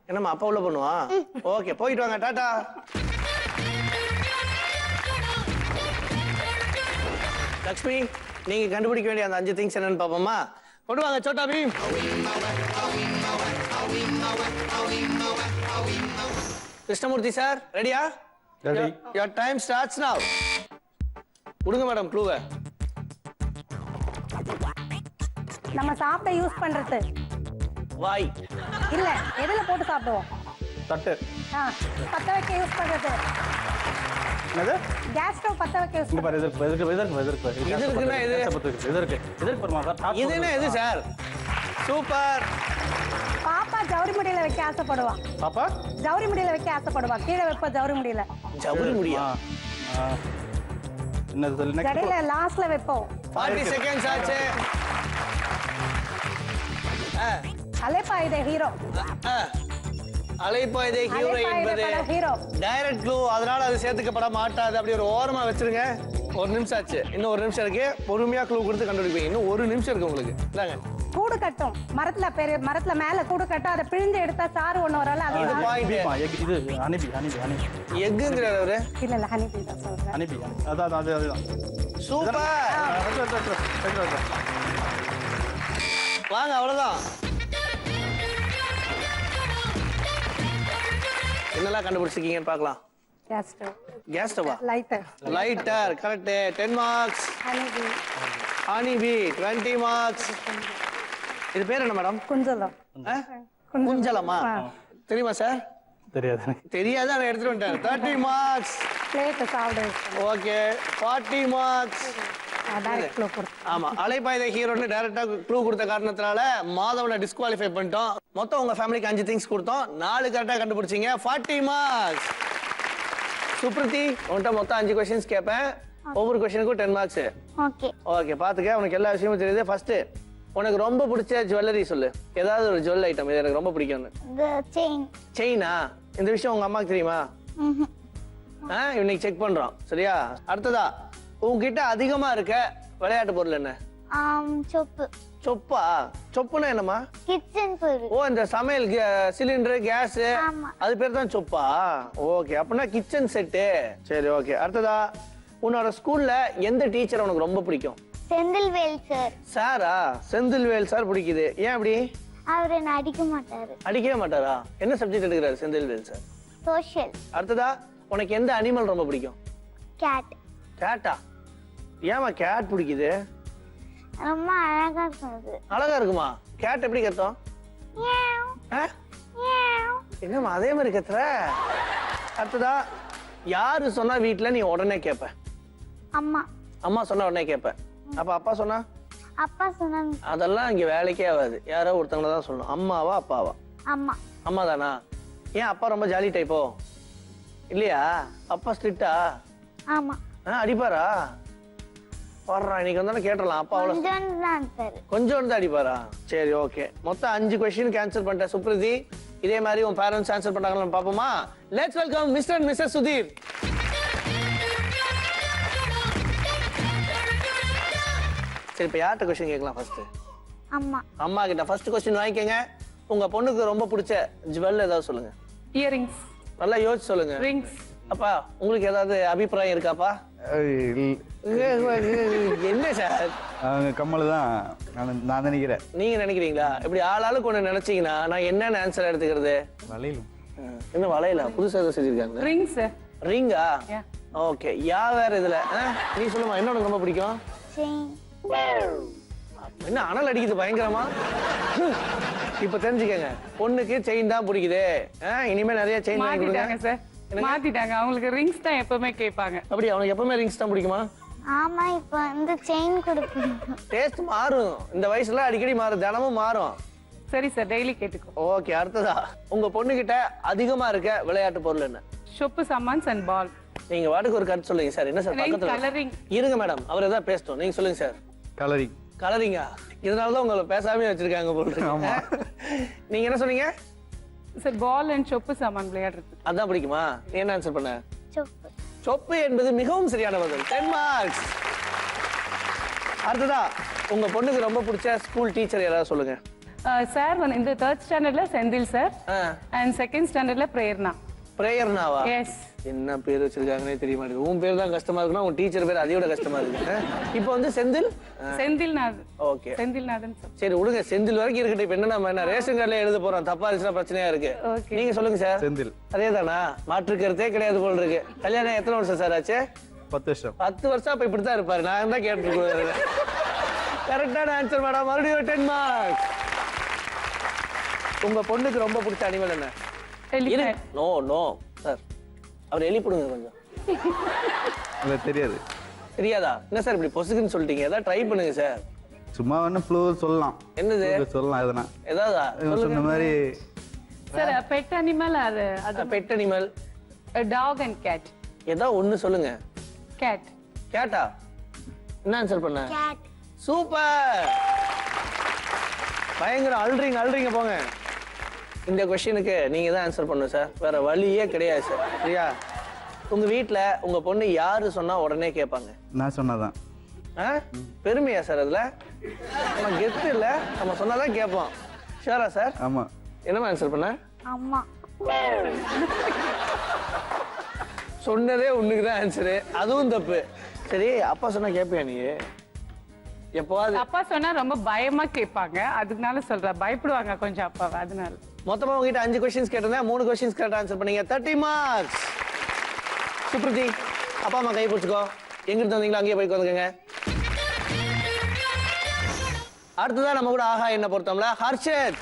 Speaker 1: என்னம்மா அப்பா உள்ள பண்ணுவா? ஓகே போயிட்டு வாங்க. டாடா. லக்ஷ்மி நீங்க கண்டுபிடிக்க வேண்டிய அந்த 5 திங்ஸ் என்னன்னு பாப்போமா? கொண்டு வாங்க சோட்டா பீம். கிருஷ்ணமூர்த்தி சார் ரெடியா?
Speaker 6: Ready.
Speaker 1: Your time starts now. கொடுங்க மேடம் க்ளூவை.
Speaker 3: நம்ம சாப்பிட யூஸ் பண்றது.
Speaker 1: வாய்.
Speaker 3: இல்ல எதுல போட்டு சாப்பிடுவோம்?
Speaker 6: தட்டு.
Speaker 3: பத்த வைக்க யூஸ் பண்றது.
Speaker 6: என்னது?
Speaker 3: கேஸ் ஸ்டவ் பத்த வைக்க யூஸ்
Speaker 6: இங்க பாரு. எதற்கு
Speaker 1: இதுக்குன்னா
Speaker 6: எதற்கு பரமா சார்?
Speaker 1: இது என்ன இது சார்? சூப்பர்.
Speaker 3: பாப்பா ஜவுரி முடியில வைக்க ஆசைப்படுவா.
Speaker 6: பாப்பா
Speaker 3: ஜவுரி முடியில வைக்க ஆசைப்படுவா. கீழே வைப்பா ஜவுரி முடியில.
Speaker 1: ஜவுரி முடியா?
Speaker 6: என்னது சொல்லு? நெக்ஸ்ட்
Speaker 3: கடையில லாஸ்ட்ல வைப்போம்.
Speaker 1: 40 செகண்ட்ஸ் ஆச்சு.
Speaker 3: அலைப்பாயுதே ஹீரோ.
Speaker 1: அலைப்பாயுதே ஹீரோ என்பது
Speaker 3: ஹீரோ
Speaker 1: டைரக்ட் க்ளூ. அதனால அது சேர்த்துக்கப்பட மாட்டாது. அப்படி ஒரு ஓரமா வச்சிருங்க. 1 நிமிஷம் ஆச்சு. இன்னும் 1 நிமிஷம் இருக்கு. பொறுமையா க்ளூ கொடுத்து கண்டுபிடிப்பீங்க. இன்னும் 1 நிமிஷம் இருக்கு உங்களுக்கு. இந்தாங்க.
Speaker 3: கூடு கட்டும். மரத்துல மேல கூடு கட்டும். அதை பிழிஞ்சு எடுத்தா சாறு ஒண்ணு வரல. அது
Speaker 1: இது பாயிண்ட்.
Speaker 6: இது ஹனிபி.
Speaker 1: எக்குங்கறாரு அவரு.
Speaker 3: இல்ல ஹனிபி தான் சொல்றேன்.
Speaker 6: ஹனிபி. அதுதான்.
Speaker 1: சூப்பர். வாங்க அவ்வளவுதான். என்னெல்லாம் கண்டுபிடிச்சிருக்கீங்கன்னு பார்க்கலாம்.
Speaker 3: Gas stove.
Speaker 1: கேஸ் ஸ்டவா?
Speaker 3: Lighter
Speaker 1: correct. 10 marks. Honeybee 20 marks. இது பேர் என்ன மேடம்?
Speaker 3: குஞ்சலம்.
Speaker 1: குஞ்சலமா? தெரியுமா சார்? தெரியாது. நான் எடுத்துட்டு வந்துட்டேன். 30 மார்க்ஸ்.
Speaker 3: பிளேட் சாப்பிடு.
Speaker 1: Okay 40 marks.
Speaker 3: டைரக்ட் க்ளூ கொடுத்து.
Speaker 1: ஆமா அலைபாயுதே ஹீரோன்னு டைரக்டா க்ளூ கொடுத்த காரணத்தினால மாதவனை டிஸ்குவாலிஃபை பண்ணிட்டோம். மொத்தம் உங்க ஃபேமிலிக்கு 5 திங்ஸ் கொடுத்தோம். 4 கரெக்டா கண்டுபிடிச்சீங்க. 40 மார்க்ஸ். சுப்ரீதி உன்கிட்ட மொத்தம் 5 கொஸ்டின்ஸ் கேட்பேன். ஒவ்வொரு கொஸ்டினுக்கும் 10 மார்க்ஸ்.
Speaker 3: ஓகே
Speaker 1: ஓகே பாத்துக்க. உனக்கு எல்லா விஷயமும் தெரியுது. ஃபர்ஸ்ட் உனக்கு ரொம்ப பிடிச்ச ஜுவல்லரி சொல்லு. ஏதாவது ஒரு ஜுவல் ஐட்டம் இது எனக்கு ரொம்ப பிடிக்கும்னு.
Speaker 3: செயின்.
Speaker 1: செயினா? இந்த விஷயம் உங்க அம்மாக்கு தெரியுமா? இன்னைக்கு செக் பண்றோம். சரியா? அடுத்ததா உங்ககிட்ட அதிகமா இருக்க விளையாட்டு பொருள் என்ன?
Speaker 3: சொப்பு.
Speaker 1: சொப்பா? சொப்புனா என்னமா?
Speaker 3: கிச்சன் பொருள்.
Speaker 1: ஓ இந்த சமையல் சிலிண்டர் கேஸ்
Speaker 3: ஆமா.
Speaker 1: அது பேர் தான் சொப்பா? ஓகே அப்படின்னா கிச்சன் செட்டு. சரி ஓகே. அடுத்ததா உன்னோட ஸ்கூல்ல எந்த டீச்சர் உனக்கு ரொம்ப பிடிக்கும்?
Speaker 3: செந்தில்வேல் சார்.
Speaker 1: சாரா? செந்தில்வேல் சார் பிடிக்குது. ஏன் அப்படி?
Speaker 3: அவர் என்ன அடிக்க மாட்டாரு.
Speaker 1: அடிக்கவே மாட்டாரா? என்ன சப்ஜெக்ட் எடுக்கிறாரு செந்தில்வேல் சார்?
Speaker 3: சோஷியல்.
Speaker 1: அடுத்ததா உனக்கு எந்த அனிமல் ரொம்ப பிடிக்கும்?
Speaker 3: கேட்.
Speaker 1: கேட்டா? ஏமா கேட் பிடிக்குது?
Speaker 3: ரொம்ப அழகா இருக்குது.
Speaker 1: அழகா இருக்குமா? கேட் எப்படி கத்தும்? என்னம்மா அதே மாதிரி கத்துற? அடுத்ததா யாரு சொன்னா வீட்டுல நீ உடனே கேப்ப?
Speaker 3: அம்மா.
Speaker 1: அம்மா சொன்னா உடனே கேப்ப. அப்ப அப்பா சொன்னா?
Speaker 3: அப்பா சொன்னாங்க.
Speaker 1: அதெல்லாம் இங்க வேலைக்கே ஆகாது. யாரோ ஒருத்தவங்க தான் சொல்லணும். அம்மாவா அப்பாவா?
Speaker 3: அம்மா.
Speaker 1: அம்மா தானா? ஏன் அப்பா ரொம்ப ஜாலி டைப்போ? இல்லையா? அப்பா ஸ்ட்ரிக்ட்டா?
Speaker 3: ஆமா.
Speaker 1: அடிப்பாரா? பாடுறா இன்னைக்கு வந்தாலும் கேட்டலாம். அப்பா அவ்வளவு கொஞ்சம் தான் அடிப்பாரா? சரி ஓகே. மொத்தம் 5 கொஸ்டின் கேன்சல் பண்ணிட்டேன் சுப்ரீதி. இதே மாதிரி உன் பேரண்ட்ஸ் ஆன்சர் பண்றாங்கன்னு பாப்போமா? Let's welcome mister and missus Sudhir. சரி இப்ப யார்கிட்ட கொஸ்டின் கேட்கலாம் ஃபர்ஸ்ட்?
Speaker 3: அம்மா.
Speaker 1: அம்மா கிட்ட ஃபர்ஸ்ட் கொஸ்டின் வாங்கிக்கங்க. உங்க பொண்ணுக்கு ரொம்ப பிடிச்ச ஜுவல் ஏதாவது சொல்லுங்க.
Speaker 4: இயரிங்ஸ்.
Speaker 1: நல்லா யோசிச்சு சொல்லுங்க.
Speaker 4: ரிங்ஸ்.
Speaker 1: அப்பா உங்களுக்கு ஏதாவது அபிப்பிராயம் இருக்காப்பா? என்ன சார்?
Speaker 6: அவங்க கம்மல் தான் நான் நினைக்கிறேன்.
Speaker 1: நீங்க நினைக்கிறீங்களா? இப்படி ஆளாளுக்கு ஒண்ணு நினைச்சீங்கன்னா நான் என்னென்ன ஆன்சர் எடுத்துக்கிறது?
Speaker 6: வளையலும்.
Speaker 1: என்ன வளையல? புதுசா ஏதோ செஞ்சிருக்காங்க.
Speaker 4: ரிங்ஸ்.
Speaker 1: ரிங்கா? ஓகே. யா வேற இதுல நீ சொல்லுமா என்ன உனக்கு ரொம்ப பிடிக்கும்?
Speaker 3: செயின்.
Speaker 1: என்ன அனல் அடிக்குது பயங்கரமா? இப்ப தெரிஞ்சுக்கங்க பொண்ணுக்கு செயின் தான் பிடிக்குது. இனிமே நிறைய செயின் வாங்கி கொடுங்க
Speaker 4: சார். மாத்திட்டாங்க. அவங்களுக்கு ரிங்ஸ் தான் எப்பவுமே கேட்பாங்க.
Speaker 1: அப்படி அவனுக்கு எப்பவுமே ரிங்ஸ் தான் பிடிக்குமா?
Speaker 3: ஆமா இப்ப வந்து செயின் கொடுப்போம்.
Speaker 1: டேஸ்ட் மாறும். இந்த வயசுல அடிக்கடி மாறும். தினமும் மாறும்.
Speaker 4: சரி சார் டெய்லி கேட்டுக்கோ.
Speaker 1: ஓகே. அடுத்ததா உங்க பொண்ணுகிட்ட அதிகமா இருக்க விளையாட்டு பொருள் என்ன?
Speaker 4: ஷொப்பு சாமான்ஸ் அண்ட் பால்.
Speaker 1: நீங்க வாட்டுக்கு ஒரு கருத்து சொல்லுங்க சார். என்ன சார் பக்கத்துல?
Speaker 4: கலரிங்.
Speaker 1: இருங்க மேடம் அவர் ஏதாவது பேசட்டும். நீங்க சொல்லுங்க சார்.
Speaker 6: கலரிங்.
Speaker 1: கலரிங்கா? இதனாலதான் உங்களை பேசாமே வச்சிருக்காங்க போல இருக்கு. நீங்க என்ன சொன்னீங்க?
Speaker 4: சார் பால் அண்ட் சொப்பு சாமான் விளையாடுறது.
Speaker 1: அதான் பிடிக்குமா? நீ என்ன ஆன்சர் பண்ண?
Speaker 3: சொப்பு.
Speaker 1: சொப்பு என்பது மிகவும் சரியான பதில். 10 மார்க்ஸ். அடுத்ததா உங்க பொண்ணுக்கு ரொம்ப பிடிச்ச ஸ்கூல் டீச்சர் யாராவது சொல்லுங்க.
Speaker 4: சார் வந்து இந்த 3rd ஸ்டாண்டர்ட்ல செந்தில் சார் அண்ட் 2nd ஸ்டாண்டர்ட்ல பிரேயர்னா.
Speaker 1: பிரேயர்னாவா?
Speaker 4: எஸ்.
Speaker 1: என்ன பேர் வச்சிருக்காங்கன்னே தெரிய மாட்டேங்குது. உன் பேர் தான் கஷ்டமா இருக்குன்னா உன் டீச்சர் பேர் அதையோட கஷ்டமா இருக்கு. இப்போ வந்து செந்தில்.
Speaker 4: செந்தில்நாதன்.
Speaker 1: ஓகே.
Speaker 4: செந்தில்நாதன் சார்.
Speaker 1: சரி விடுங்க. செந்தில் வரைக்கும் இருக்கட்டும். இப்போ என்ன நம்ம என்ன ரேஷன் கார்டுல எழுத போறோம்? தப்பா இருந்துச்சுன்னா பிரச்சனையா இருக்கு. நீங்க சொல்லுங்க சார்.
Speaker 6: செந்தில்.
Speaker 1: அதேதானா? மாற்று கருத்தே கிடையாது போல இருக்கு. கல்யாணம் எத்தனை வருஷம் சார் ஆச்சு?
Speaker 6: 10 வருஷம்.
Speaker 1: 10 வருஷம் அப்ப இப்படித்தான் இருப்பாரு. நான் தான் கேட்டுருக்கேன். கரெக்டான ஆன்சர் மேடம். மறுபடியும் 10 மார்க்ஸ். உங்க பொண்ணுக்கு ரொம்ப பிடிச்ச அனிமல் என்ன? No no sir. அவர் எலி போடுங்க கொஞ்சம்.
Speaker 6: தெரியாது.
Speaker 1: தெரியாதா? என்ன சார் இப்படி பொசுக்குன்னு சொல்லிட்டீங்க? ஏதாவது ட்ரை பண்ணுங்க சார்.
Speaker 6: சும்மா வேணா ப்ளூ சொல்லலாம்.
Speaker 1: என்னது
Speaker 6: சொல்லலாம்? எதனா
Speaker 1: ஏதாவதா
Speaker 6: சொன்ன மாதிரி
Speaker 4: சார் பெட் அனிமல். அது
Speaker 1: pet animal.
Speaker 4: Dog and cat.
Speaker 1: ஏதோ ஒன்னு சொல்லுங்க.
Speaker 4: கேட்.
Speaker 1: கேட்டா? என்ன ஆன்சர் பண்ண?
Speaker 3: கேட்.
Speaker 1: சூப்பர். பயங்கர அல்றீங்க போங்க. இந்த क्वेश्चनக்கு நீங்க தான் ஆன்சர் பண்ணணும் சார். வேற வழியே கிடையாது சார். சரியா? உங்க வீட்ல உங்க பொண்ணு யாரு சொன்னா உடனே கேட்பாங்க?
Speaker 6: நான் சொன்னாதான்.
Speaker 1: பெருமையா சார் அதுல? நம்ம கெத்து இல்ல. நம்ம சொன்னாதான் கேட்போம். ஷூரா சார்?
Speaker 6: ஆமா.
Speaker 1: என்ன ஆன்சர் பண்ண?
Speaker 3: அம்மா.
Speaker 1: சொன்னதே உன்னுக்கு தான் ஆன்சர். அதுவும் தப்பு. சரி அப்பா சொன்னா கேட்பியா நீ? எப்பவாது
Speaker 4: அப்பா சொன்னா ரொம்ப பயமா கேட்பாங்க. அதனால சொல்றேன். பயப்படுவாங்க கொஞ்சம் அப்பாவை. அதனால
Speaker 1: மொத்தமா உங்ககிட்ட 5 क्वेश्चंस கேட்டேன். 3 क्वेश्चंस கரெக்ட்டா ஆன்சர் பண்ணீங்க. 30 மார்க்ஸ். சுப்ரீதி அப்பா அம்மா கை பிடிச்சுக்கோ. எங்க இருந்து வந்தீங்களோ அங்கேயே போய் உட்காந்துக்கங்க. அடுத்ததா நம்ம கூட ஆஹா என்ன பொறுத்தோம்ல ஹர்ஷித்.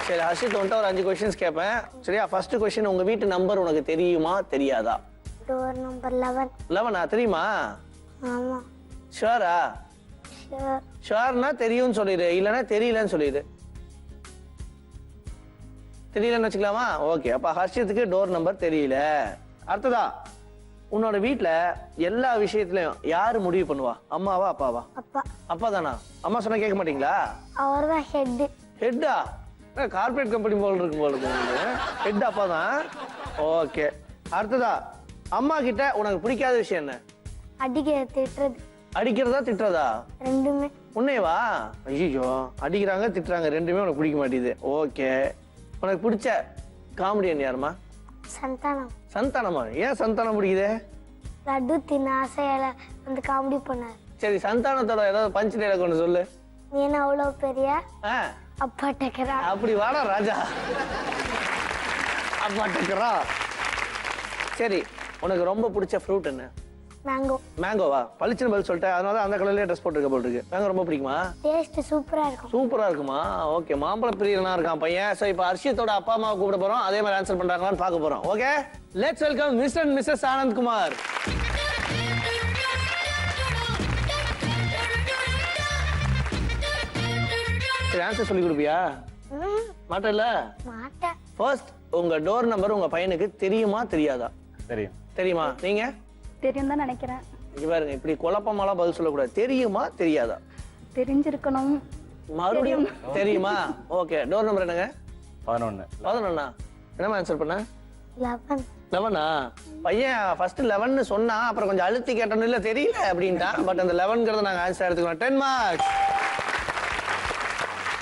Speaker 1: சரி ஹர்ஷித் வந்துட்டு ஒரு 5 क्वेश्चंस கேட்பேன். சரியா? ஃபர்ஸ்ட் क्वेश्चन உங்க வீட்டு நம்பர் உனக்கு தெரியுமா தெரியாதா?
Speaker 3: Door number 11.
Speaker 1: 11 தெரியுமா?
Speaker 3: ஆமா.
Speaker 1: ஷூரா?
Speaker 3: ஷூர்.
Speaker 1: ஷூர்னா தெரியும்னு சொல்லிடு. இல்லனா தெரியலன்னு சொல்லிடு. தெரியலன்னு வச்சுக்கலாமா? ஓகே, அப்ப ஹர்ஷத்துக்கு டோர் நம்பர் தெரியல. அடுத்ததா, உன்னோட வீட்ல எல்லா விஷயத்திலயும் யாரு முடிவு பண்ணுவா? அம்மாவா அப்பாவா?
Speaker 3: அப்பா.
Speaker 1: அப்பா தானா? அம்மா சொன்னா கேட்க மாட்டீங்களா?
Speaker 3: அவர்தான் ஹெட்.
Speaker 1: ஹெட்டா? கார்பரேட் கம்பெனி போல இருக்கும் போல இருக்கு. ஹெட் அப்பா தான். ஓகே. அடுத்ததா, அம்மா கிட்ட உனக்கு பிடிக்காத விஷயம் என்ன?
Speaker 3: அடிக்கிறது, திட்டுறது.
Speaker 1: அடிக்கிறதா திட்டுறதா?
Speaker 3: ரெண்டுமே.
Speaker 1: உன்னையவா? ஐயோ, அடிக்கிறாங்க திட்டுறாங்க ரெண்டுமே உனக்கு பிடிக்க மாட்டேங்குது. ஓகே, உனக்கு பிடிச்ச காமெடியன் யாருமா?
Speaker 3: சந்தானம்.
Speaker 1: சந்தானமா? ஏன் சந்தானம் பிடிக்குது?
Speaker 3: லட்டு தின்ன ஆசையால வந்து காமெடி பண்ணார்.
Speaker 1: சரி, சந்தானத்தோட ஏதாவது பஞ்ச் டைலாக் ஒன்று சொல்லு.
Speaker 3: நீ என்ன அவ்வளவு பெரிய
Speaker 1: ஆ,
Speaker 3: அப்பா டக்கரா?
Speaker 1: அப்படி வாடா ராஜா. அப்பா டக்கரா. சரி, உனக்கு ரொம்ப பிடிச்ச ஃப்ரூட் என்ன?
Speaker 3: மேங்கோ.
Speaker 1: மேங்கோவா? பளிச்சுன்னு பதில் சொல்லிட்டேன், அதனால அந்த கலர்லயே ட்ரெஸ் போட்டுருக்க போல் இருக்கு. மேங்கோ ரொம்ப பிடிக்குமா?
Speaker 3: டேஸ்ட் சூப்பரா இருக்கும்.
Speaker 1: சூப்பரா இருக்குமா? ஓகே, மாம்பழ பிரியனா இருக்கான் பையன். சோ இப்போ ஹர்ஷித்தோட அப்பா அம்மாவை கூப்பிட போறோம், அதே மாதிரி ஆன்சர் பண்றாங்களான்னு பார்க்க போறோம். Okay, let's welcome mister and missus Anand Kumar. சரி, ஆன்சர் சொல்லி கொடுப்பியா? மாட்டல.
Speaker 3: மாட்டேன்.
Speaker 1: ஃபர்ஸ்ட், உங்க டோர் நம்பர் உங்க பையனுக்கு தெரியுமா தெரியாதா?
Speaker 6: தெரியும்.
Speaker 1: தெரியுமா? நீங்க?
Speaker 8: தெரியும் தான் நினைக்கிறேன்.
Speaker 1: இங்க பாருங்க, இப்படி குழப்பமாலாம் பதில் சொல்லக்கூடாது. தெரியுமா தெரியாதா?
Speaker 8: தெரிஞ்சிருக்கணும்.
Speaker 1: மறுபடியும் தெரியுமா? ஓகே, டோர் நம்பர் என்னங்க?
Speaker 6: 11.
Speaker 1: 11. என்னமா ஆன்சர் பண்ண?
Speaker 3: 11.
Speaker 1: 11. பையன் ஃபர்ஸ்ட் 11 சொன்னா, அப்புறம் கொஞ்சம் அழுத்தி கேட்டோன்னு இல்ல தெரியல அப்படின்ட்டான். பட் அந்த 11ங்கிறத நாங்க ஆன்சர் எடுத்துக்கிறோம். 10 மார்க்ஸ்.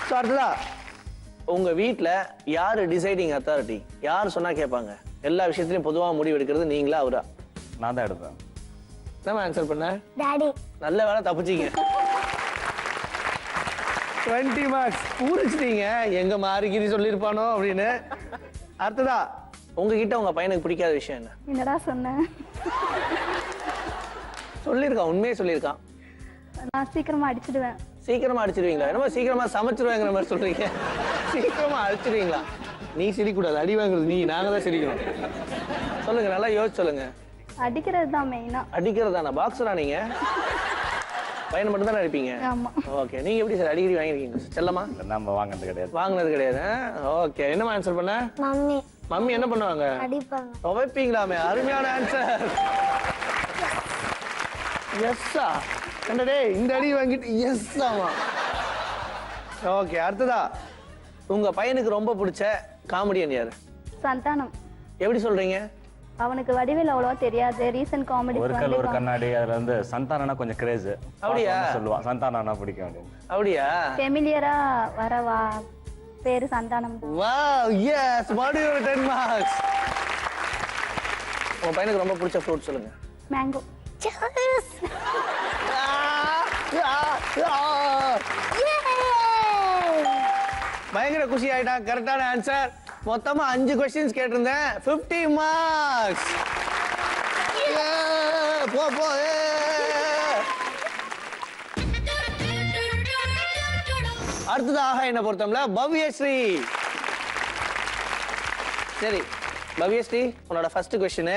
Speaker 1: ஸோ அடுத்ததா, உங்க வீட்ல யாரு டிசைடிங் அத்தாரிட்டி? யார் சொன்னா கேட்பாங்க? எல்லா விஷயத்திலையும் பொதுவாக முடிவு எடுக்கிறது நீங்களா அவரா?
Speaker 6: நான் தான் எடுப்பேன்.
Speaker 1: என்னமா ஆன்சர் பண்ண?
Speaker 3: டாடி.
Speaker 1: நல்ல வேலை தப்பிச்சிங்க. 20 மார்க்ஸ். பூரிச்சிட்டீங்க, எங்க மாறிக்கிரி சொல்லியிருப்பானோ அப்படின்னு. அடுத்ததா, உங்ககிட்ட உங்க பையனுக்கு பிடிக்காத விஷயம் என்ன?
Speaker 8: என்னடா சொன்னேன்?
Speaker 1: சொல்லியிருக்கான், உண்மையே சொல்லியிருக்கான்.
Speaker 8: நான் சீக்கிரமா அடிச்சிடுவேன்.
Speaker 1: சீக்கிரமா அடிச்சிருவீங்களா? என்னமோ சீக்கிரமா சமைச்சிருவாங்கிற மாதிரி சொல்றீங்க. சீக்கிரமா அடிச்சிருவீங்களா? நீ சிரிக்கூடாது, அடி வாங்குறது நீ, நாங்க தான் சிரிக்கணும். சொல்லுங்க, நல்லா யோசிச்சு சொல்லுங்க.
Speaker 8: அடிக்கிறது தான் மெயினா.
Speaker 1: அடிக்கிறதானா? பாக்ஸரா நீங்க? பையனை மட்டும் தானே அடிப்பீங்க?
Speaker 8: ஆமா.
Speaker 1: ஓகே, நீங்க எப்படி சார் அடிக்கடி வாங்கிருக்கீங்க செல்லமா?
Speaker 6: நம்ம வாங்கினது கிடையாது.
Speaker 1: வாங்கினது கிடையாது. ஓகே, என்னமா ஆன்சர் பண்ண?
Speaker 3: மம்மி.
Speaker 1: மம்மி என்ன பண்ணுவாங்க?
Speaker 3: அடிப்பாங்க.
Speaker 1: துவைப்பீங்களாமே? அருமையான ஆன்சர். எஸ்ஸா? கண்டடே, இந்த அடி வாங்கிட்டு எஸ் ஆமா. ஓகே, அடுத்ததா, உங்க பையனுக்கு ரொம்ப பிடிச்ச காமெடியன் யாரு?
Speaker 8: சந்தானம்.
Speaker 1: எப்படி சொல்றீங்க?
Speaker 8: அவனுக்கு வடிவேல் அவ்வளவா தெரியாது. ரீசன்ட் காமெடி
Speaker 6: ஒரு கல் ஒரு கண்ணாடி, அதுல வந்து சந்தானனா கொஞ்சம் கிரேஸ்.
Speaker 1: அப்படியா?
Speaker 6: சொல்லுவான் சந்தானனா பிடிக்கும் அப்படின்னு.
Speaker 1: அப்படியா?
Speaker 8: ஃபெமிலியரா வரவா பேரு சந்தானம்.
Speaker 1: வாவ், எஸ், மறுபடியும் 10 மார்க்ஸ். உங்க பையனுக்கு ரொம்ப பிடிச்ச ஃப்ரூட் சொல்லுங்க.
Speaker 8: மேங்கோ.
Speaker 1: பயங்கர குஷி ஆயிட்டான். கரெக்டான ஆன்சர். மொத்தமா 5 கொஸ்டின்ஸ் கேட்டிருந்தேன். 50 மார்க்ஸ். போ போ. அடுத்ததாக என்ன பொறுத்தம்ல பவ்யஸ்ரீ. சரி பவ்யஸ்ரீ, உன்னோட ஃபர்ஸ்ட் கொஸ்டின்,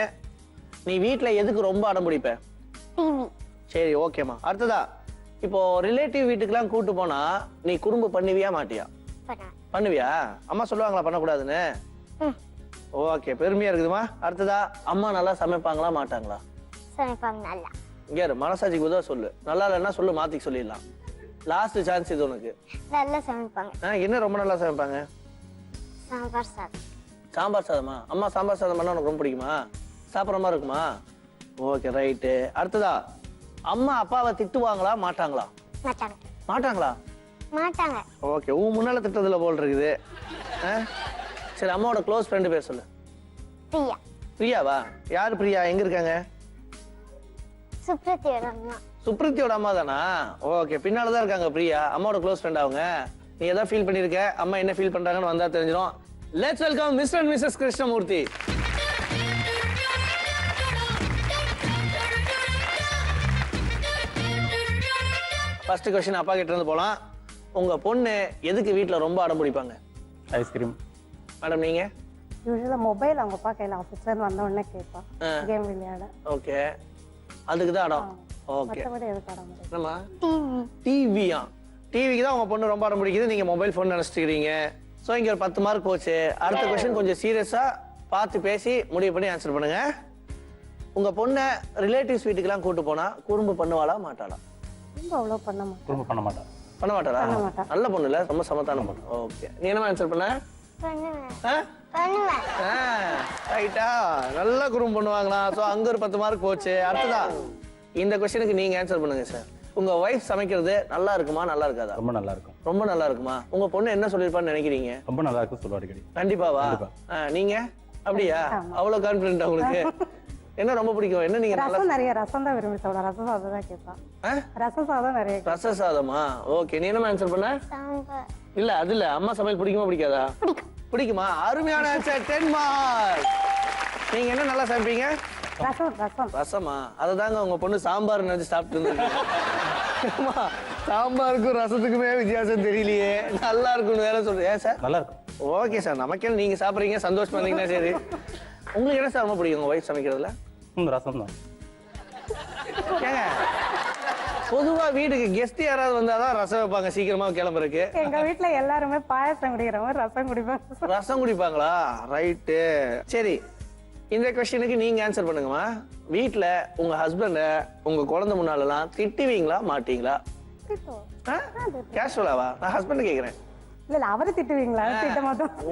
Speaker 1: நீ வீட்ல எதுக்கு ரொம்ப அடம் பிடிப்ப?
Speaker 3: டிவி.
Speaker 1: சரி ஓகேமா. அடுத்ததா, இப்போ ரிலேட்டிவ் வீட்டுக்குலாம் கூட்டு போனா நீ குறும்பு பண்ணுவியா மாட்டியா? பண்ணுவியா? அம்மா சொல்லுவாங்களா பண்ணக்கூடாதுன்னு? ஓகே, பெருமையா இருக்குதுமா. அடுத்ததா, அம்மா நல்லா சமைப்பாங்களா மாட்டாங்களா?
Speaker 3: சமைப்பாங்க நல்லா.
Speaker 1: இங்க மனசாட்சிக்கு உதவ சொல்லு. நல்லா இல்லைன்னா சொல்லு, மாத்திக்க சொல்லிடலாம். லாஸ்ட் சான்ஸ் இது உனக்கு.
Speaker 3: நல்லா சமைப்பாங்க.
Speaker 1: என்ன ரொம்ப நல்லா சமைப்பாங்க?
Speaker 3: சாம்பார் சாதம்.
Speaker 1: சாம்பார் சாதமா? அம்மா சாம்பார் சாதம் பண்ணா உனக்கு ரொம்ப பிடிக்குமா? சாப்பிட்ற மாதிரி இருக்குமா? Okay right. அடுத்ததா, அம்மா அப்பாவை திட்டுவாங்களா மாட்டாங்களா?
Speaker 3: மாட்டாங்க.
Speaker 1: மாட்டாங்களா?
Speaker 3: மாட்டாங்க.
Speaker 1: ஓகே, உன் முன்னால திட்டத்துல போல் இருக்குது. சரி, அம்மாவோட க்ளோஸ் ஃப்ரெண்டு பேர் சொல்லு.
Speaker 3: பிரியா.
Speaker 1: பிரியாவா? யார் பிரியா? எங்க இருக்காங்க?
Speaker 3: சுப்ரத்தியோட அம்மா.
Speaker 1: சுப்ரத்தியோட அம்மா தானா? ஓகே, பின்னாலதான் இருக்காங்க பிரியா. அம்மாவோட க்ளோஸ் ஃப்ரெண்ட் அவங்க. நீ எதாவது ஃபீல் பண்ணிருக்க, அம்மா என்ன ஃபீல் பண்றாங்கன்னு வந்தா தெரிஞ்சிடும். Let's welcome mister and missus Krishnamurthy. First question அப்பா கிட்ட இருந்து போலாம். உங்க பொண்ணு எதுக்கு வீட்ல ரொம்ப அடம் பிடிப்பாங்க?
Speaker 6: ஐஸ்கிரீம்.
Speaker 1: மேடம் நீங்க?
Speaker 9: யூசுவலா மொபைல் அவங்க அப்பா கையில ஆபீஸ்ல இருந்து வந்த உடனே கேட்பா, கேம் விளையாட.
Speaker 1: ஓகே, அதுக்கு தான் அடம். ஓகே,
Speaker 9: மத்தபடி எதுக்கு அடம் இல்லை.
Speaker 1: என்னம்மா?
Speaker 3: டிவி.
Speaker 1: டிவியா? டிவிக்கு தான் உங்க பொண்ணு ரொம்ப அடம் பிடிக்குது, நீங்க மொபைல் ஃபோன் நினைச்சிட்டு இருக்கீங்க. ஸோ இங்க ஒரு 10 மார்க் போச்சு. அடுத்த கொஸ்டின் கொஞ்சம் சீரியஸா பார்த்து பேசி முடிவு பண்ணி ஆன்சர் பண்ணுங்க. உங்க பொண்ணை ரிலேட்டிவ்ஸ் வீட்டுக்கெல்லாம் கூட்டு போனா குறும்பு பண்ணுவாளா மாட்டாளா?
Speaker 9: ரொம்ப அவ்வளோ பண்ண மாட்டேன்.
Speaker 6: குறும்பு பண்ண மாட்டா.
Speaker 1: பண்ண மாட்டாளா? நல்ல பொண்ணு இல்ல, ரொம்ப சமத்தான பொண்ணு. ஓகே, நீ என்ன ஆன்சர் பண்ண? ரைட்டா, நல்ல குறும்பு பண்ணுவாங்களா? ஸோ அங்க ஒரு 10 மார்க் போச்சு. அடுத்ததா இந்த கொஸ்டினுக்கு நீங்க ஆன்சர் பண்ணுங்க சார். உங்க வைஃப் சமைக்கிறது நல்லா இருக்குமா நல்லா இருக்காதா?
Speaker 6: ரொம்ப நல்லா இருக்கும்.
Speaker 1: ரொம்ப நல்லா இருக்குமா? உங்க பொண்ணு என்ன சொல்லிருப்பான்னு நினைக்கிறீங்க?
Speaker 6: ரொம்ப நல்லா இருக்கும் சொல்லுவா அடிக்கடி.
Speaker 1: கண்டிப்பாவா? நீங்க அப்படியா? அவ்வளவு கான்பிடென்ட் உங்களுக்கு? என்ன ரொம்ப பிடிக்கும்? என்ன நீங்க
Speaker 9: ரசம் நிறைய ரசம் தான் விரும்பி சாப்பிடுவேன். ரசம் சாதம் தான் கேட்பான். ரசம் சாதம் நிறைய.
Speaker 1: ரச சாதமா? ஓகே, நீ என்ன ஆன்சர் பண்ண? இல்ல அது இல்ல, அம்மா சமையல் பிடிக்குமா பிடிக்காதா? பிடிக்குமா? அருமையான ஆன்சர், 10 மார்க். நீங்க என்ன நல்லா சமைப்பீங்க?
Speaker 9: ரசம். ரசம்.
Speaker 1: ரசமா? அததாங்க உங்க பொண்ணு சாம்பார் நினைச்சு சாப்பிட்டு இருந்தாங்க. சாம்பாருக்கும் ரசத்துக்குமே வித்தியாசம் தெரியலையே. நல்லா இருக்கும்னு வேற சொல்றேன். ஏன் சார்?
Speaker 6: நல்லா இருக்கும்.
Speaker 1: ஓகே சார், நமக்கே நீங்க சாப்பிடுறீங்க, சந்தோஷமா இருந்தீங்கன்னா சரி. உங்களுக்கு என்ன சார் ரொம்ப பிடிக்கும் உங்க வைஃப் சமைக்கிறதுல?
Speaker 6: ரசம் தான்.
Speaker 1: ஏங்க பொதுவா வீட்டுக்கு கெஸ்ட் யாராவது வந்தாதான் ரசம் வைப்பாங்க சீக்கிரமா கிளம்புறதுக்கு.
Speaker 9: எங்க வீட்டுல எல்லாருமே பாயசம் குடிக்கிறவங்க ரசம் குடிப்பாங்க.
Speaker 1: ரசம் குடிப்பாங்களா? ரைட்டு. சரி, இந்த கொஸ்டினுக்கு நீங்க ஆன்சர் பண்ணுங்கம்மா. வீட்டுல உங்க ஹஸ்பண்ட உங்க குழந்தை முன்னாலலாம் திட்டுவீங்களா மாட்டீங்களா? கேஷுவலாவா? நான் ஹஸ்பண்ட் கேக்குறேன்.
Speaker 9: இல்ல அவரை திட்டுவீங்களா? திட்ட மாட்டோம்.
Speaker 1: ஓ,